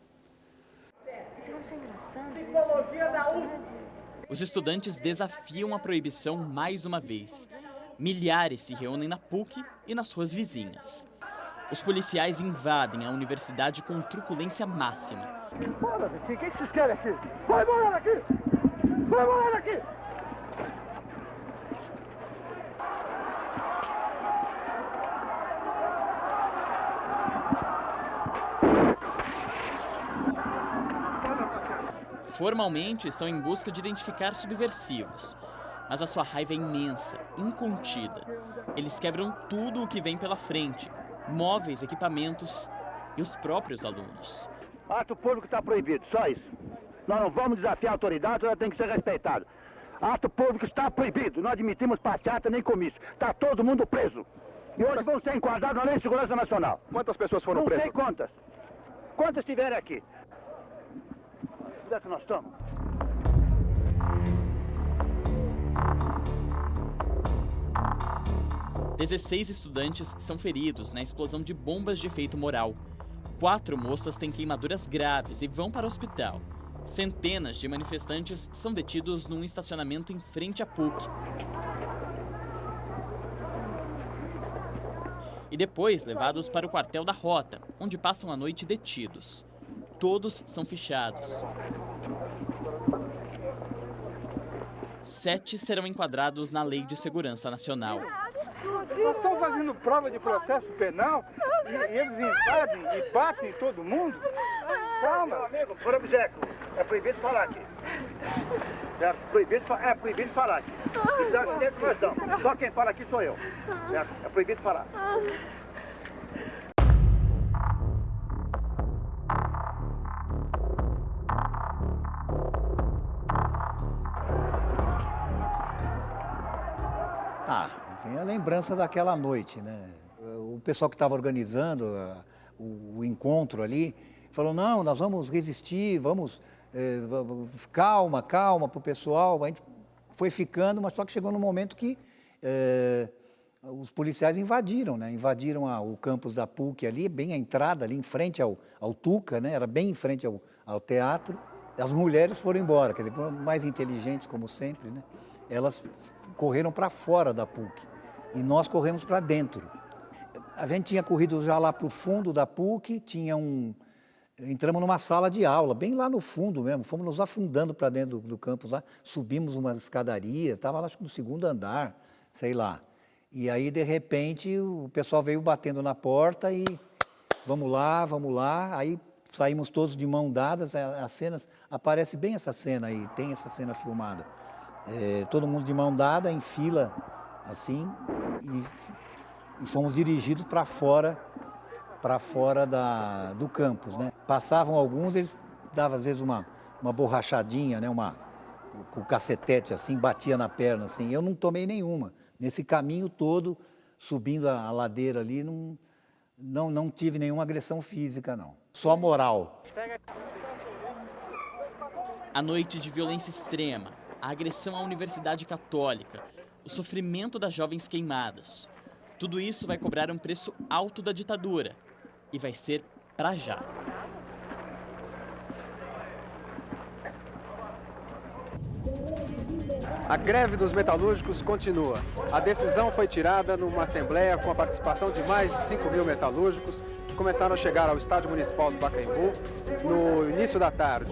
Os estudantes desafiam a proibição mais uma vez. Milhares se reúnem na PUC e nas ruas vizinhas. Os policiais invadem a universidade com truculência máxima. Bora daqui, o que vocês querem aqui? Vai embora daqui! Vai embora daqui! Formalmente estão em busca de identificar subversivos, mas a sua raiva é imensa, incontida. Eles quebram tudo o que vem pela frente, móveis, equipamentos e os próprios alunos. Ato público está proibido, só isso. Nós não vamos desafiar a autoridade, ela tem que ser respeitada. Ato público está proibido, não admitimos passeata nem comício. Está todo mundo preso. E hoje vão ser enquadrados na Lei de Segurança Nacional. Quantas pessoas foram presas? Não sei quantas. Quantas tiveram aqui? Onde é que nós estamos? 16 estudantes são feridos na explosão de bombas de efeito moral. 4 moças têm queimaduras graves e vão para o hospital. Centenas de manifestantes são detidos num estacionamento em frente à PUC. E depois levados para o quartel da Rota, onde passam a noite detidos. Todos são fichados. 7 serão enquadrados na Lei de Segurança Nacional. Nós estamos fazendo prova de processo penal e eles invadem e batem em todo mundo. Calma. Meu amigo, por obséquio, é proibido falar aqui. Certo? É proibido falar aqui. Só quem fala aqui sou eu. Certo? É proibido falar. Tem a lembrança daquela noite, né? O pessoal que estava organizando o encontro ali falou, não, nós vamos resistir, vamos, calma para o pessoal. A gente foi ficando, mas só que chegou no momento que os policiais invadiram, né? Invadiram o campus da PUC ali, bem a entrada ali em frente ao Tuca, né? Era bem em frente ao teatro. As mulheres foram embora, quer dizer, mais inteligentes como sempre, né? Elas correram para fora da PUC. E nós corremos para dentro. A gente tinha corrido já lá para o fundo da PUC, entramos numa sala de aula, bem lá no fundo mesmo, fomos nos afundando para dentro do campus lá, subimos umas escadarias, estava lá acho que no 2º andar, sei lá. E aí, de repente, o pessoal veio batendo na porta e vamos lá, aí saímos todos de mão dadas, as cenas, aparece bem essa cena aí, tem essa cena filmada. Todo mundo de mão dada, em fila, assim, e fomos dirigidos para fora do campus, né? Passavam alguns, eles davam às vezes uma borrachadinha, né? Com o cacetete assim, batia na perna assim. Eu não tomei nenhuma. Nesse caminho todo, subindo a ladeira ali, não tive nenhuma agressão física, não. Só moral. A noite de violência extrema, a agressão à Universidade Católica, o sofrimento das jovens queimadas. Tudo isso vai cobrar um preço alto da ditadura. E vai ser pra já. A greve dos metalúrgicos continua. A decisão foi tirada numa assembleia com a participação de mais de 5.000 metalúrgicos que começaram a chegar ao Estádio Municipal do Pacaembu no início da tarde.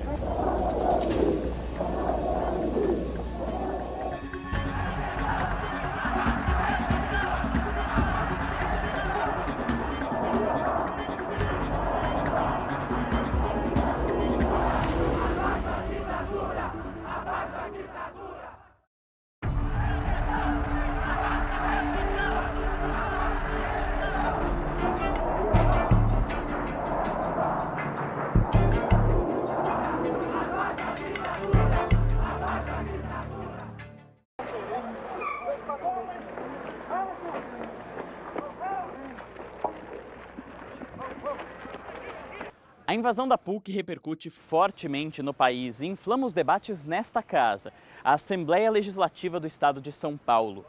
A invasão da PUC repercute fortemente no país e inflama os debates nesta casa, a Assembleia Legislativa do Estado de São Paulo.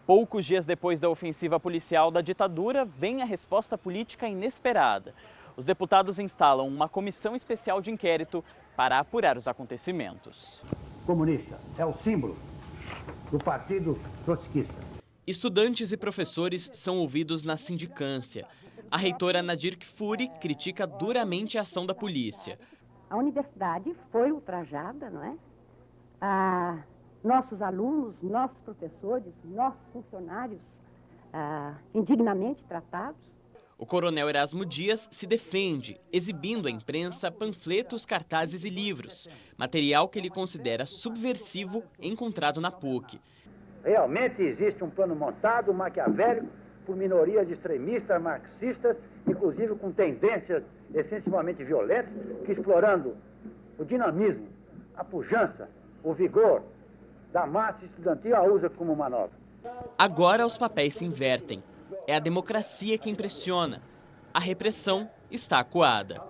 Poucos dias depois da ofensiva policial da ditadura, vem a resposta política inesperada. Os deputados instalam uma comissão especial de inquérito para apurar os acontecimentos. Comunista é o símbolo do Partido Trotskista. Estudantes e professores são ouvidos na sindicância. A reitora Nadir Kfouri critica duramente a ação da polícia. A universidade foi ultrajada, não é? Nossos alunos, nossos professores, nossos funcionários indignamente tratados. O coronel Erasmo Dias se defende, exibindo à imprensa panfletos, cartazes e livros, material que ele considera subversivo encontrado na PUC. Realmente existe um plano montado, maquiavélico, por minorias extremistas, marxistas, inclusive com tendências essencialmente violentas, que explorando o dinamismo, a pujança, o vigor da massa estudantil a usa como manobra. Agora os papéis se invertem. É a democracia que impressiona. A repressão está acuada.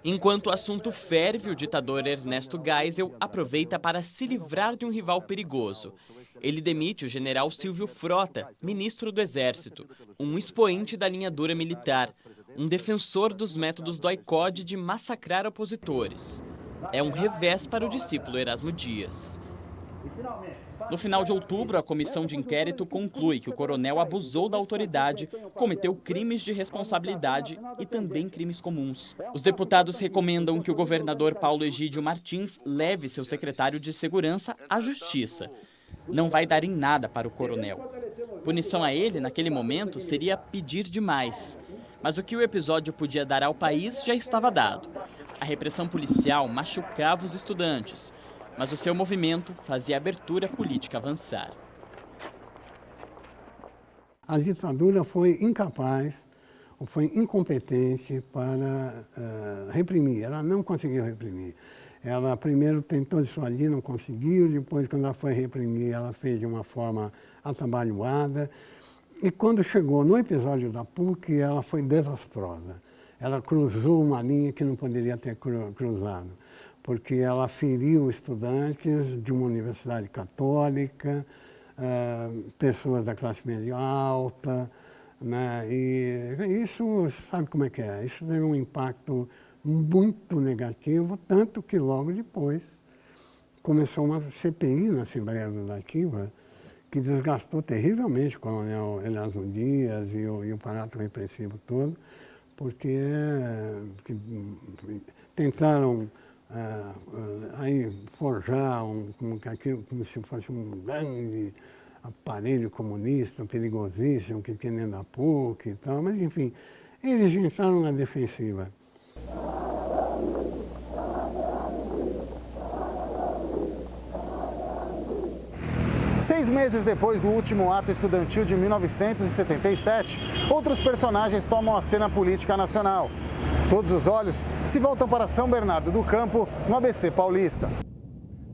Enquanto o assunto ferve, o ditador Ernesto Geisel aproveita para se livrar de um rival perigoso. Ele demite o general Silvio Frota, ministro do Exército, um expoente da linha dura militar, um defensor dos métodos do Ai-Code de massacrar opositores. É um revés para o discípulo Erasmo Dias. No final de outubro, a comissão de inquérito conclui que o coronel abusou da autoridade, cometeu crimes de responsabilidade e também crimes comuns. Os deputados recomendam que o governador Paulo Egídio Martins leve seu secretário de segurança à justiça. Não vai dar em nada para o coronel. Punição a ele, naquele momento, seria pedir demais. Mas o que o episódio podia dar ao país já estava dado. A repressão policial machucava os estudantes, mas o seu movimento fazia a abertura política avançar. A ditadura foi incapaz, ou foi incompetente para reprimir. Ela não conseguiu reprimir. Ela primeiro tentou dissuadir, não conseguiu. Depois, quando ela foi reprimir, ela fez de uma forma atabalhoada. E quando chegou no episódio da PUC, ela foi desastrosa. Ela cruzou uma linha que não poderia ter cruzado, porque ela feriu estudantes de uma universidade católica, pessoas da classe média alta, né? E isso, sabe como é que é? Isso teve um impacto muito negativo, tanto que logo depois começou uma CPI na Assembleia Legislativa que desgastou terrivelmente o coronel Erasmo Dias e o aparato repressivo todo, porque tentaram aí forjar como se fosse um grande aparelho comunista, perigosíssimo, que tinha dentro da PUC e tal, mas enfim, eles entraram na defensiva. Seis meses depois do último ato estudantil de 1977, outros personagens tomam a cena política nacional. Todos os olhos se voltam para São Bernardo do Campo, no ABC Paulista.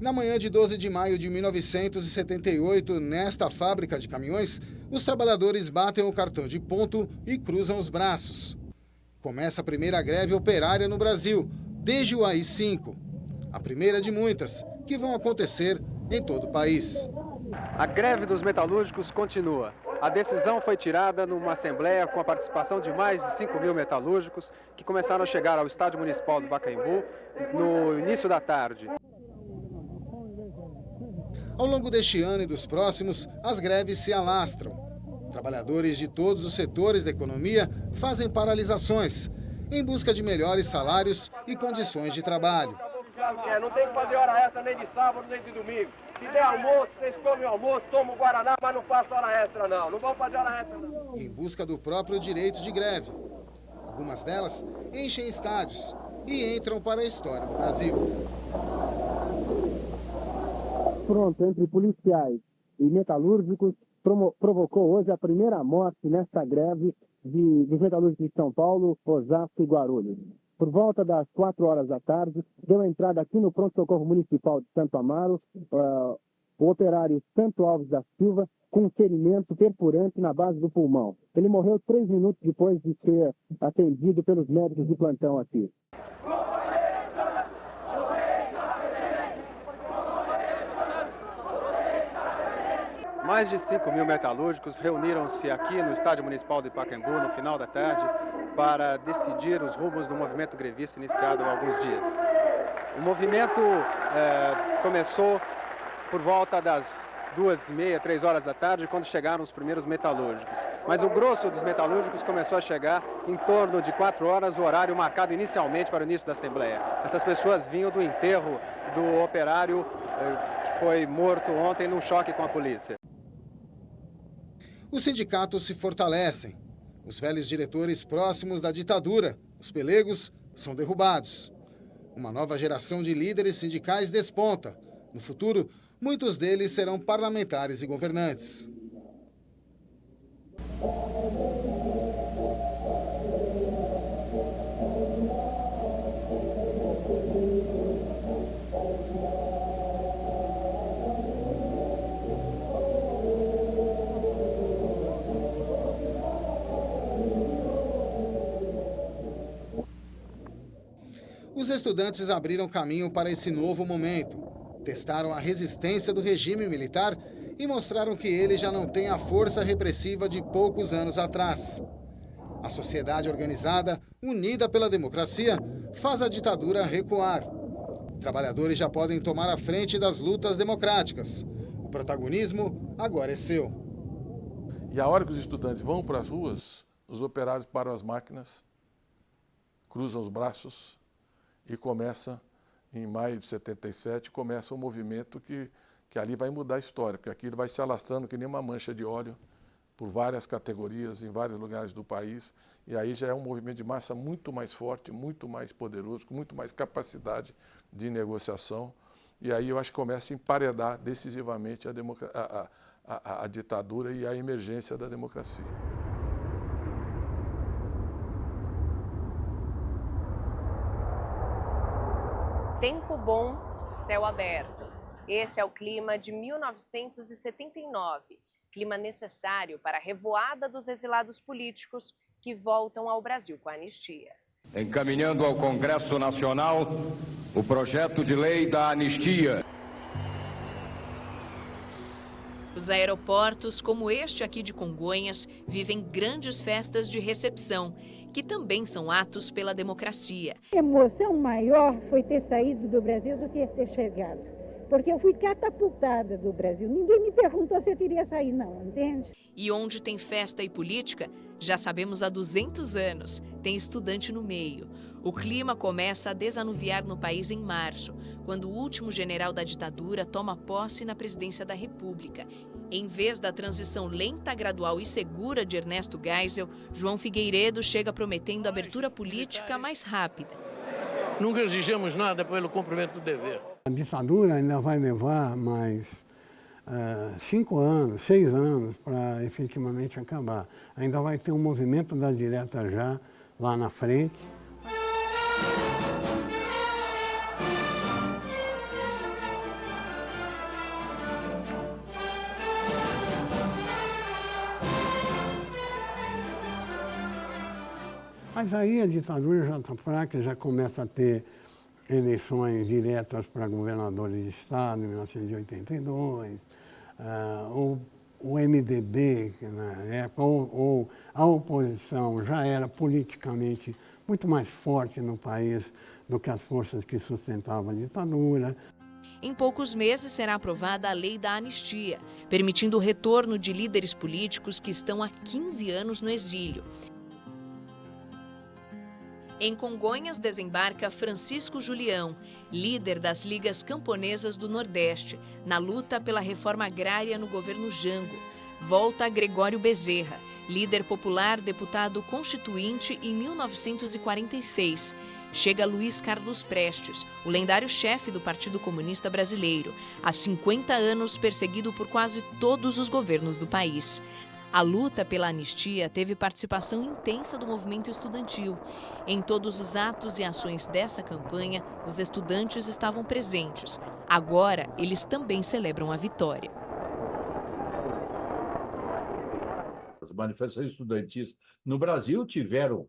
Na manhã de 12 de maio de 1978, nesta fábrica de caminhões, os trabalhadores batem o cartão de ponto e cruzam os braços. Começa a primeira greve operária no Brasil, desde o AI-5. A primeira de muitas, que vão acontecer em todo o país. A greve dos metalúrgicos continua. A decisão foi tirada numa assembleia com a participação de mais de 5.000 metalúrgicos que começaram a chegar ao Estádio Municipal do Pacaembu no início da tarde. Ao longo deste ano e dos próximos, as greves se alastram. Trabalhadores de todos os setores da economia fazem paralisações em busca de melhores salários e condições de trabalho. Não tem que fazer hora extra nem de sábado nem de domingo. Se der almoço, vocês comem almoço, tomam Guaraná, mas não façam hora extra não. Não vão fazer hora extra não. Em busca do próprio direito de greve. Algumas delas enchem estádios e entram para a história do Brasil. Confronto entre policiais e metalúrgicos provocou hoje a primeira morte nesta greve dos metalúrgicos de São Paulo, Osasco e Guarulhos. Por volta das 4 horas da tarde, deu entrada aqui no pronto-socorro municipal de Santo Amaro o operário Santo Alves da Silva com um ferimento perfurante na base do pulmão. Ele morreu 3 minutos depois de ser atendido pelos médicos de plantão aqui. Mais de 5.000 metalúrgicos reuniram-se aqui no Estádio Municipal de Pacaembu no final da tarde para decidir os rumos do movimento grevista iniciado há alguns dias. O movimento começou por volta das 2h30, 3 horas da tarde, quando chegaram os primeiros metalúrgicos. Mas o grosso dos metalúrgicos começou a chegar em torno de 4 horas, o horário marcado inicialmente para o início da Assembleia. Essas pessoas vinham do enterro do operário que foi morto ontem num choque com a polícia. Os sindicatos se fortalecem. Os velhos diretores próximos da ditadura, os pelegos, são derrubados. Uma nova geração de líderes sindicais desponta. No futuro, muitos deles serão parlamentares e governantes. estudantes abriram caminho para esse novo momento. Testaram a resistência do regime militar e mostraram que ele já não tem a força repressiva de poucos anos atrás. A sociedade organizada, unida pela democracia, faz a ditadura recuar. Trabalhadores já podem tomar a frente das lutas democráticas. O protagonismo agora é seu. E a hora que os estudantes vão para as ruas, os operários param as máquinas, cruzam os braços e começa, em maio de 77, começa um movimento que ali vai mudar a história, porque aquilo vai se alastrando que nem uma mancha de óleo por várias categorias, em vários lugares do país, e aí já é um movimento de massa muito mais forte, muito mais poderoso, com muito mais capacidade de negociação, e aí eu acho que começa a emparedar decisivamente a ditadura e a emergência da democracia. Tempo bom, céu aberto. Esse é o clima de 1979. Clima necessário para a revoada dos exilados políticos que voltam ao Brasil com a anistia. Encaminhando ao Congresso Nacional o projeto de lei da anistia. Os aeroportos, como este aqui de Congonhas, vivem grandes festas de recepção, que também são atos pela democracia. A emoção maior foi ter saído do Brasil do que ter chegado. Porque eu fui catapultada do Brasil. Ninguém me perguntou se eu queria sair, não, entende? E onde tem festa e política, já sabemos há 200 anos, tem estudante no meio. O clima começa a desanuviar no país em março, quando o último general da ditadura toma posse na presidência da República. Em vez da transição lenta, gradual e segura de Ernesto Geisel, João Figueiredo chega prometendo abertura política mais rápida. Nunca exigimos nada pelo cumprimento do dever. A ditadura ainda vai levar mais 5 anos, 6 anos para efetivamente acabar. Ainda vai ter um movimento da direita já lá na frente. Mas aí a ditadura já está fraca, já começa a ter eleições diretas para governadores de estado em 1982, o MDB, que na época, ou a oposição já era politicamente muito mais forte no país do que as forças que sustentavam a ditadura. Em poucos meses será aprovada a lei da anistia, permitindo o retorno de líderes políticos que estão há 15 anos no exílio. Em Congonhas desembarca Francisco Julião, líder das Ligas Camponesas do Nordeste, na luta pela reforma agrária no governo Jango. Volta Gregório Bezerra, líder popular, deputado constituinte em 1946. Chega Luiz Carlos Prestes, o lendário chefe do Partido Comunista Brasileiro, há 50 anos perseguido por quase todos os governos do país. A luta pela anistia teve participação intensa do movimento estudantil. Em todos os atos e ações dessa campanha, os estudantes estavam presentes. Agora, eles também celebram a vitória. As manifestações estudantis no Brasil tiveram,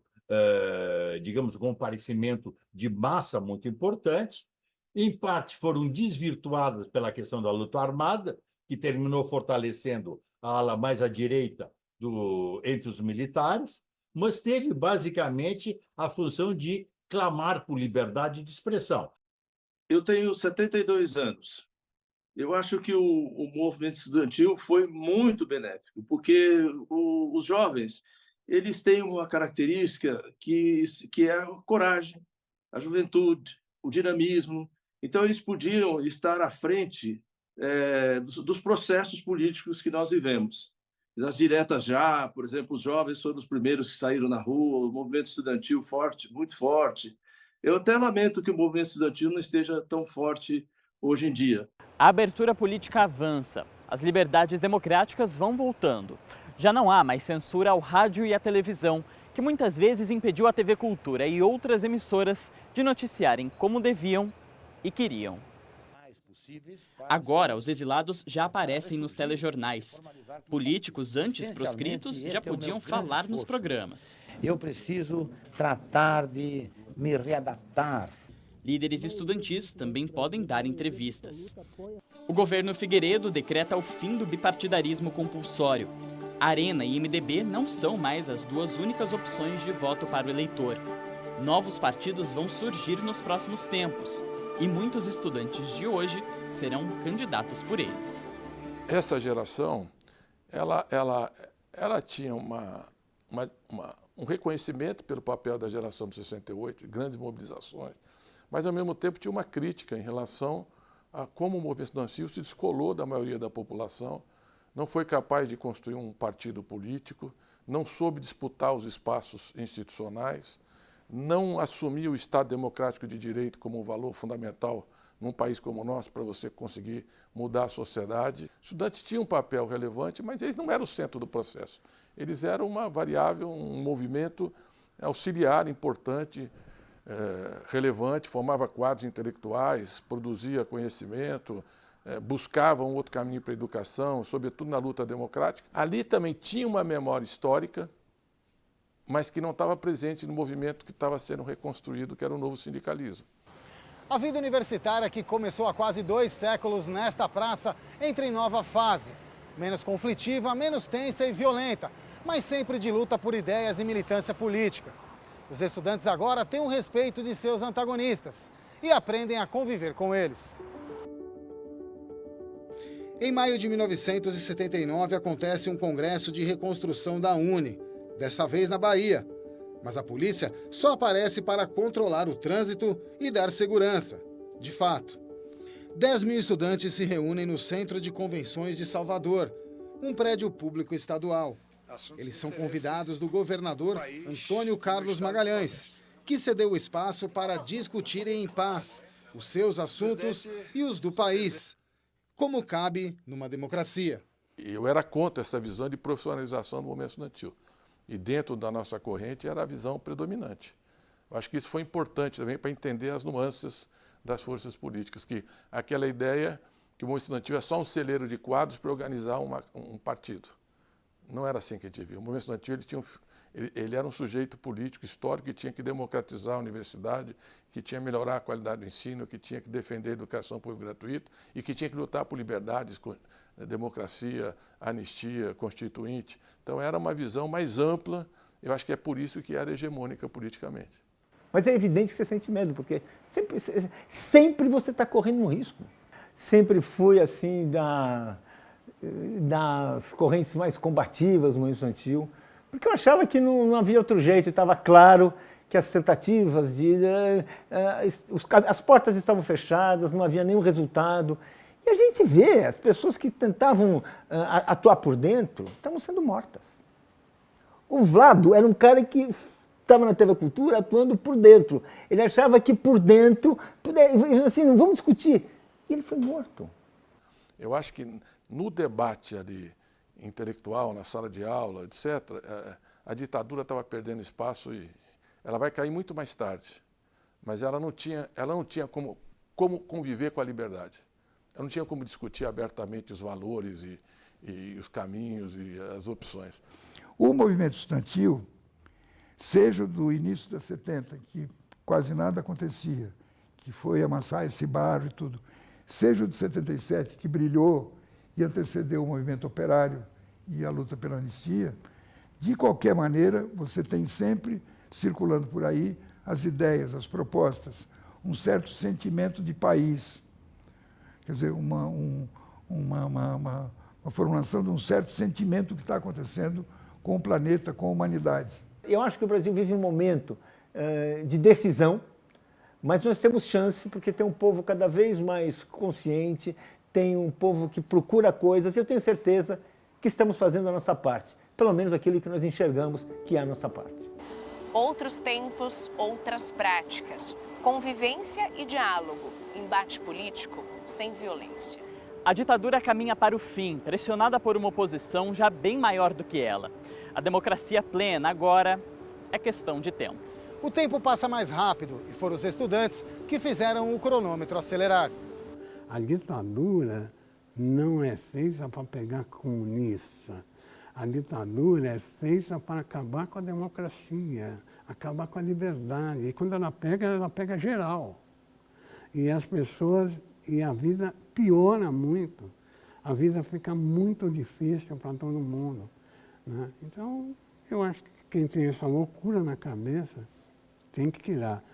digamos, um comparecimento de massa muito importante. Em parte foram desvirtuadas pela questão da luta armada, que terminou fortalecendo a ala mais à direita entre os militares, mas teve basicamente a função de clamar por liberdade de expressão. Eu tenho 72 anos. Eu acho que o movimento estudantil foi muito benéfico, porque os jovens eles têm uma característica que é a coragem, a juventude, o dinamismo. Então, eles podiam estar à frente dos processos políticos que nós vivemos. Das diretas já, por exemplo, os jovens foram os primeiros que saíram na rua, o movimento estudantil forte, muito forte. Eu até lamento que o movimento estudantil não esteja tão forte hoje em dia. A abertura política avança, as liberdades democráticas vão voltando. Já não há mais censura ao rádio e à televisão, que muitas vezes impediu a TV Cultura e outras emissoras de noticiarem como deviam e queriam. Agora, os exilados já aparecem nos telejornais. Políticos antes proscritos já podiam falar nos programas. Eu preciso tratar de me readaptar. Líderes estudantis também podem dar entrevistas. O governo Figueiredo decreta o fim do bipartidarismo compulsório. Arena e MDB não são mais as duas únicas opções de voto para o eleitor. Novos partidos vão surgir nos próximos tempos e muitos estudantes de hoje serão candidatos por eles. Essa geração, ela tinha um reconhecimento pelo papel da geração de 68, grandes mobilizações, mas ao mesmo tempo tinha uma crítica em relação a como o movimento estudantil se descolou da maioria da população, não foi capaz de construir um partido político, não soube disputar os espaços institucionais, não assumiu o Estado democrático de direito como um valor fundamental num país como o nosso para você conseguir mudar a sociedade. Os estudantes tinham um papel relevante, mas eles não eram o centro do processo. Eles eram uma variável, um movimento auxiliar importante, relevante, formava quadros intelectuais, produzia conhecimento, buscava um outro caminho para a educação, sobretudo na luta democrática. Ali também tinha uma memória histórica, mas que não estava presente no movimento que estava sendo reconstruído, que era o novo sindicalismo. A vida universitária, que começou há quase 2 séculos nesta praça, entra em nova fase. Menos conflitiva, menos tensa e violenta, mas sempre de luta por ideias e militância política. Os estudantes agora têm o respeito de seus antagonistas e aprendem a conviver com eles. Em maio de 1979 acontece um congresso de reconstrução da UNE, dessa vez na Bahia. Mas a polícia só aparece para controlar o trânsito e dar segurança, de fato. 10.000 estudantes se reúnem no Centro de Convenções de Salvador, um prédio público estadual. Eles são convidados do governador Antônio Carlos Magalhães, que cedeu o espaço para discutirem em paz os seus assuntos e os do país, como cabe numa democracia. Eu era contra essa visão de profissionalização do movimento estudantil. E dentro da nossa corrente era a visão predominante. Eu acho que isso foi importante também para entender as nuances das forças políticas, que aquela ideia que o movimento estudantil é só um celeiro de quadros para organizar um partido. Não era assim que a gente via. O movimento estudantil ele era um sujeito político, histórico, que tinha que democratizar a universidade, que tinha que melhorar a qualidade do ensino, que tinha que defender a educação pública gratuita e que tinha que lutar por liberdades, democracia, anistia, constituinte. Então era uma visão mais ampla, eu acho que é por isso que era hegemônica politicamente. Mas é evidente que você sente medo, porque sempre você está correndo um risco. Sempre fui assim das correntes mais combativas do movimento estudantil, porque eu achava que não havia outro jeito, estava claro que as tentativas as portas estavam fechadas, não havia nenhum resultado. E a gente vê, as pessoas que tentavam atuar por dentro estavam sendo mortas. O Vlado era um cara que estava na TV Cultura atuando por dentro. Ele achava que por dentro, assim, não vamos discutir. E ele foi morto. Eu acho que no debate ali intelectual, na sala de aula, etc., a ditadura estava perdendo espaço e ela vai cair muito mais tarde. Mas ela não tinha como conviver com a liberdade. Ela não tinha como discutir abertamente os valores e os caminhos e as opções. O movimento estudantil, seja do início das 70, que quase nada acontecia, que foi amassar esse barro e tudo, seja o de 77, que brilhou e antecedeu o movimento operário e a luta pela anistia, de qualquer maneira, você tem sempre circulando por aí as ideias, as propostas, um certo sentimento de país. Quer dizer, uma formulação de um certo sentimento que está acontecendo com o planeta, com a humanidade. Eu acho que o Brasil vive um momento de decisão, mas nós temos chance porque tem um povo cada vez mais consciente, tem um povo que procura coisas, e eu tenho certeza que estamos fazendo a nossa parte, pelo menos aquilo que nós enxergamos que é a nossa parte. Outros tempos, outras práticas, convivência e diálogo, embate político sem violência. A ditadura caminha para o fim, pressionada por uma oposição já bem maior do que ela. A democracia plena agora é questão de tempo. O tempo passa mais rápido e foram os estudantes que fizeram o cronômetro acelerar. A ditadura não é feita para pegar comunista. A ditadura é feita para acabar com a democracia, acabar com a liberdade. E quando ela pega geral. e as pessoas, e a vida piora muito. A vida fica muito difícil para todo mundo, né? Então, eu acho que quem tem essa loucura na cabeça tem que tirar.